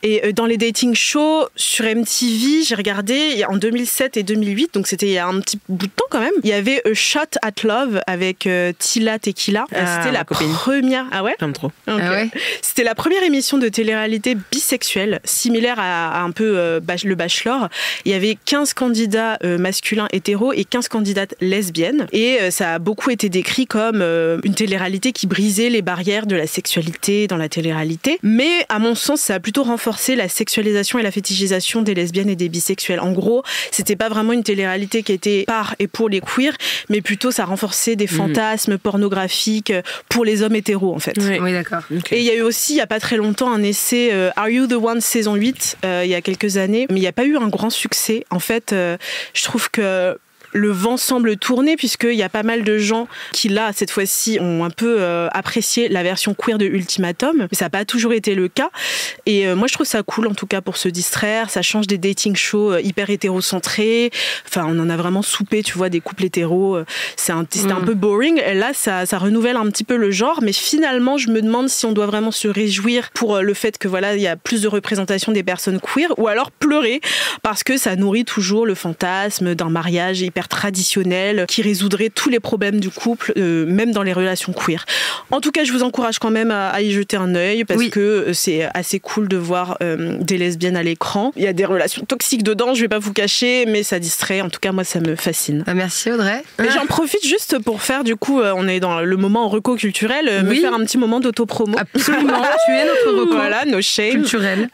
Et dans les dating shows sur MTV, j'ai regardé en 2007 et 2008, donc c'était il y a un petit bout de temps quand même. Il y avait A Shot at Love avec Tila Tequila. C'était la première. Ah ouais ?
J'aime trop.
Okay.
Ah ouais ?
C'était la première émission de télé-réalité bisexuelle, similaire à un peu le Bachelor. Il y avait 15 candidats masculins hétéros et 15 candidates lesbiennes. Et ça a beaucoup été décrit comme une télé-réalité qui brisait les barrières de la sexualité dans la télé-réalité. Mais à mon sens, ça a plutôt renforcé la sexualisation et la fétichisation des lesbiennes et des bisexuels. En gros, c'était pas vraiment une télé-réalité qui était par et pour les queers, mais plutôt ça renforçait des fantasmes pornographiques pour les hommes hétéros en fait.
Oui, d'accord.
Okay. Et il y a eu aussi, il n'y a pas très longtemps, un essai Are You the One saison 8, il y a quelques années, mais il n'y a pas eu un grand succès. En fait, je trouve que le vent semble tourner puisqu'il y a pas mal de gens qui, là, cette fois-ci, ont un peu apprécié la version queer de Ultimatum. Mais ça n'a pas toujours été le cas. Et moi, je trouve ça cool, en tout cas, pour se distraire. Ça change des dating shows hyper hétérocentrés. Enfin, on en a vraiment soupé, tu vois, des couples hétéros. C'était un peu boring. Et là, ça renouvelle un petit peu le genre. Mais finalement, je me demande si on doit vraiment se réjouir pour le fait que, voilà, il y a plus de représentation des personnes queer ou alors pleurer parce que ça nourrit toujours le fantasme d'un mariage hyper hyper traditionnelle qui résoudrait tous les problèmes du couple, même dans les relations queer. En tout cas, je vous encourage quand même à y jeter un œil parce que c'est assez cool de voir des lesbiennes à l'écran. Il y a des relations toxiques dedans, je vais pas vous cacher, mais ça distrait. En tout cas, moi, ça me fascine.
Merci Audrey.
Et j'en profite juste pour faire, du coup, on est dans le moment reco culturel, me faire un petit moment d'auto-promo.
Absolument, tu es notre reco.
Voilà, no shame.
Culturel.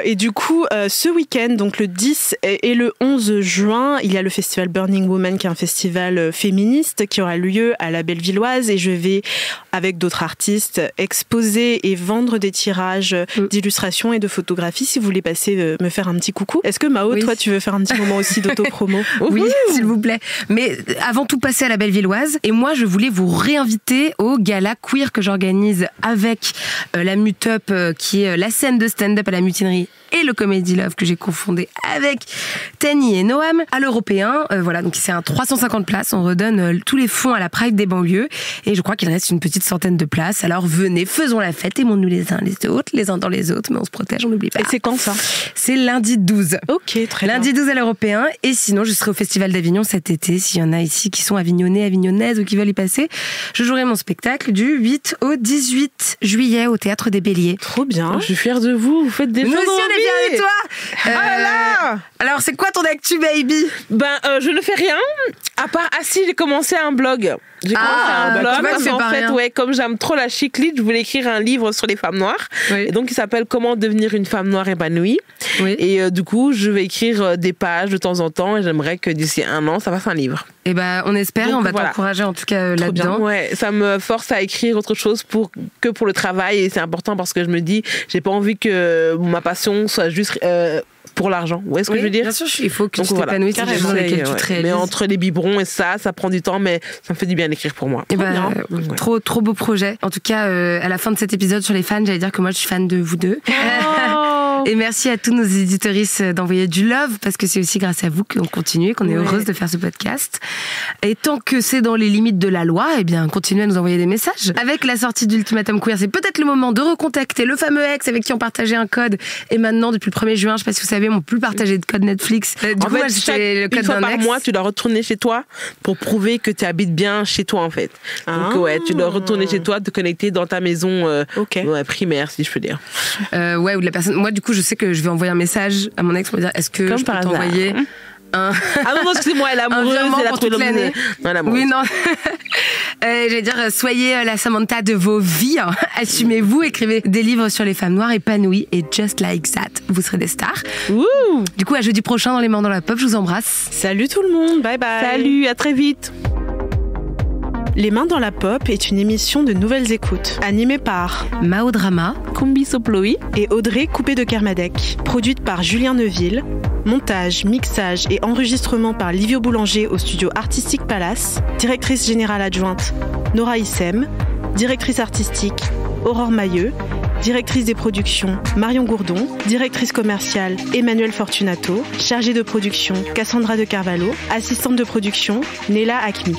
Et du coup, ce week-end, donc le 10 et le 11 juin, il y a le festival Burning Woman, qui est un festival féministe qui aura lieu à la Bellevilloise, et je vais, avec d'autres artistes, exposer et vendre des tirages d'illustrations et de photographies. Si vous voulez passer me faire un petit coucou. Est-ce que Mao, toi, tu veux faire un petit moment aussi d'auto-promo?
Oui, s'il vous plaît. Mais avant tout, passer à la Bellevilloise. Et moi, je voulais vous réinviter au gala queer que j'organise avec la Mute-Up, qui est la scène de stand-up à la Mutinerie, et le Comedy Love que j'ai confondé avec Tani et Noam à l'Européen. Voilà, donc c'est un 350 places. On redonne tous les fonds à la Pride des banlieues. Et je crois qu'il reste une petite centaine de places. Alors venez, faisons la fête, aimons-nous les uns les autres, les uns dans les autres, mais on se protège, on n'oublie pas.
Et c'est quand ça?
C'est lundi 12.
Ok, très bien.
Lundi 12 à l'Européen. Et sinon, je serai au Festival d'Avignon cet été. S'il y en a ici qui sont avignonnais, avignonnaises ou qui veulent y passer, je jouerai mon spectacle du 8 au 18 juillet au Théâtre des Béliers.
Trop bien.
Je suis fière de vous. Vous faites des choses.
Nous aussi, on est fiers de toi.
Ah là.
Alors, c'est quoi ton actu, baby?
Je ne fais rien. À part, j'ai commencé un blog. J'ai commencé un blog parce qu'en fait, comme j'aime trop la chic-lit, je voulais écrire un livre sur les femmes noires. Oui. Et donc, il s'appelle Comment devenir une femme noire épanouie. Oui. Et du coup, je vais écriire des pages de temps en temps et j'aimerais que d'ici 1 an, ça fasse un livre.
Et on espère, donc, on va t'encourager en tout cas là-dedans.
Ouais, ça me force à écrire autre chose que pour le travail, et c'est important parce que je me dis, j'ai pas envie que ma passion soit juste pour l'argent. Vous voyez ce que je veux dire?
Bien sûr, il faut que tu t'épanouisses dans lesquels tu te réalises.
Mais entre les biberons et ça prend du temps, mais ça me fait du bien d'écrire pour moi.
Trop beau projet. En tout cas, à la fin de cet épisode sur les fans, j'allais dire que moi je suis fan de vous deux. Et merci à tous nos éditorices d'envoyer du love, parce que c'est aussi grâce à vous qu'on continue et qu'on est heureuse de faire ce podcast. Et tant que c'est dans les limites de la loi, continuez à nous envoyer des messages. Avec la sortie d'Ultimatum Queer, c'est peut-être le moment de recontacter le fameux ex avec qui on partageait un code. Et maintenant, depuis le 1er juin, je sais pas si vous savez, on peut plus partager de code Netflix.
En fait, une fois par mois, tu dois retourner chez toi pour prouver que tu habites bien chez toi, en fait. Donc tu dois retourner chez toi, te connecter dans ta maison primaire, si je peux dire.
Ou de la personne. Moi, du coup, je sais que je vais envoyer un message à mon ex pour dire est-ce que je peux t'envoyer
non, excusez-moi, elle est amoureuse, elle a trouvé l'année.
Oui, non. J'allais dire, soyez la Samantha de vos vies. Assumez-vous, écrivez des livres sur les femmes noires épanouies et just like that, vous serez des stars.
Ouh.
Du coup, à jeudi prochain dans Les Mains dans la Pop, je vous embrasse.
Salut tout le monde, bye bye.
Salut, à très vite.
Les Mains dans la Pop est une émission de Nouvelles Écoutes, animée par
Mao Drama,
Kombi Soploï
et Audrey Coupé de Kermadec, produite par Julien Neuville, montage, mixage et enregistrement par Livio Boulanger au studio Artistique Palace, directrice générale adjointe Nora Issem, directrice artistique Aurore Mailleux, directrice des productions Marion Gourdon, directrice commerciale Emmanuel Fortunato, chargée de production Cassandra de Carvalho, assistante de production Nella Akmi.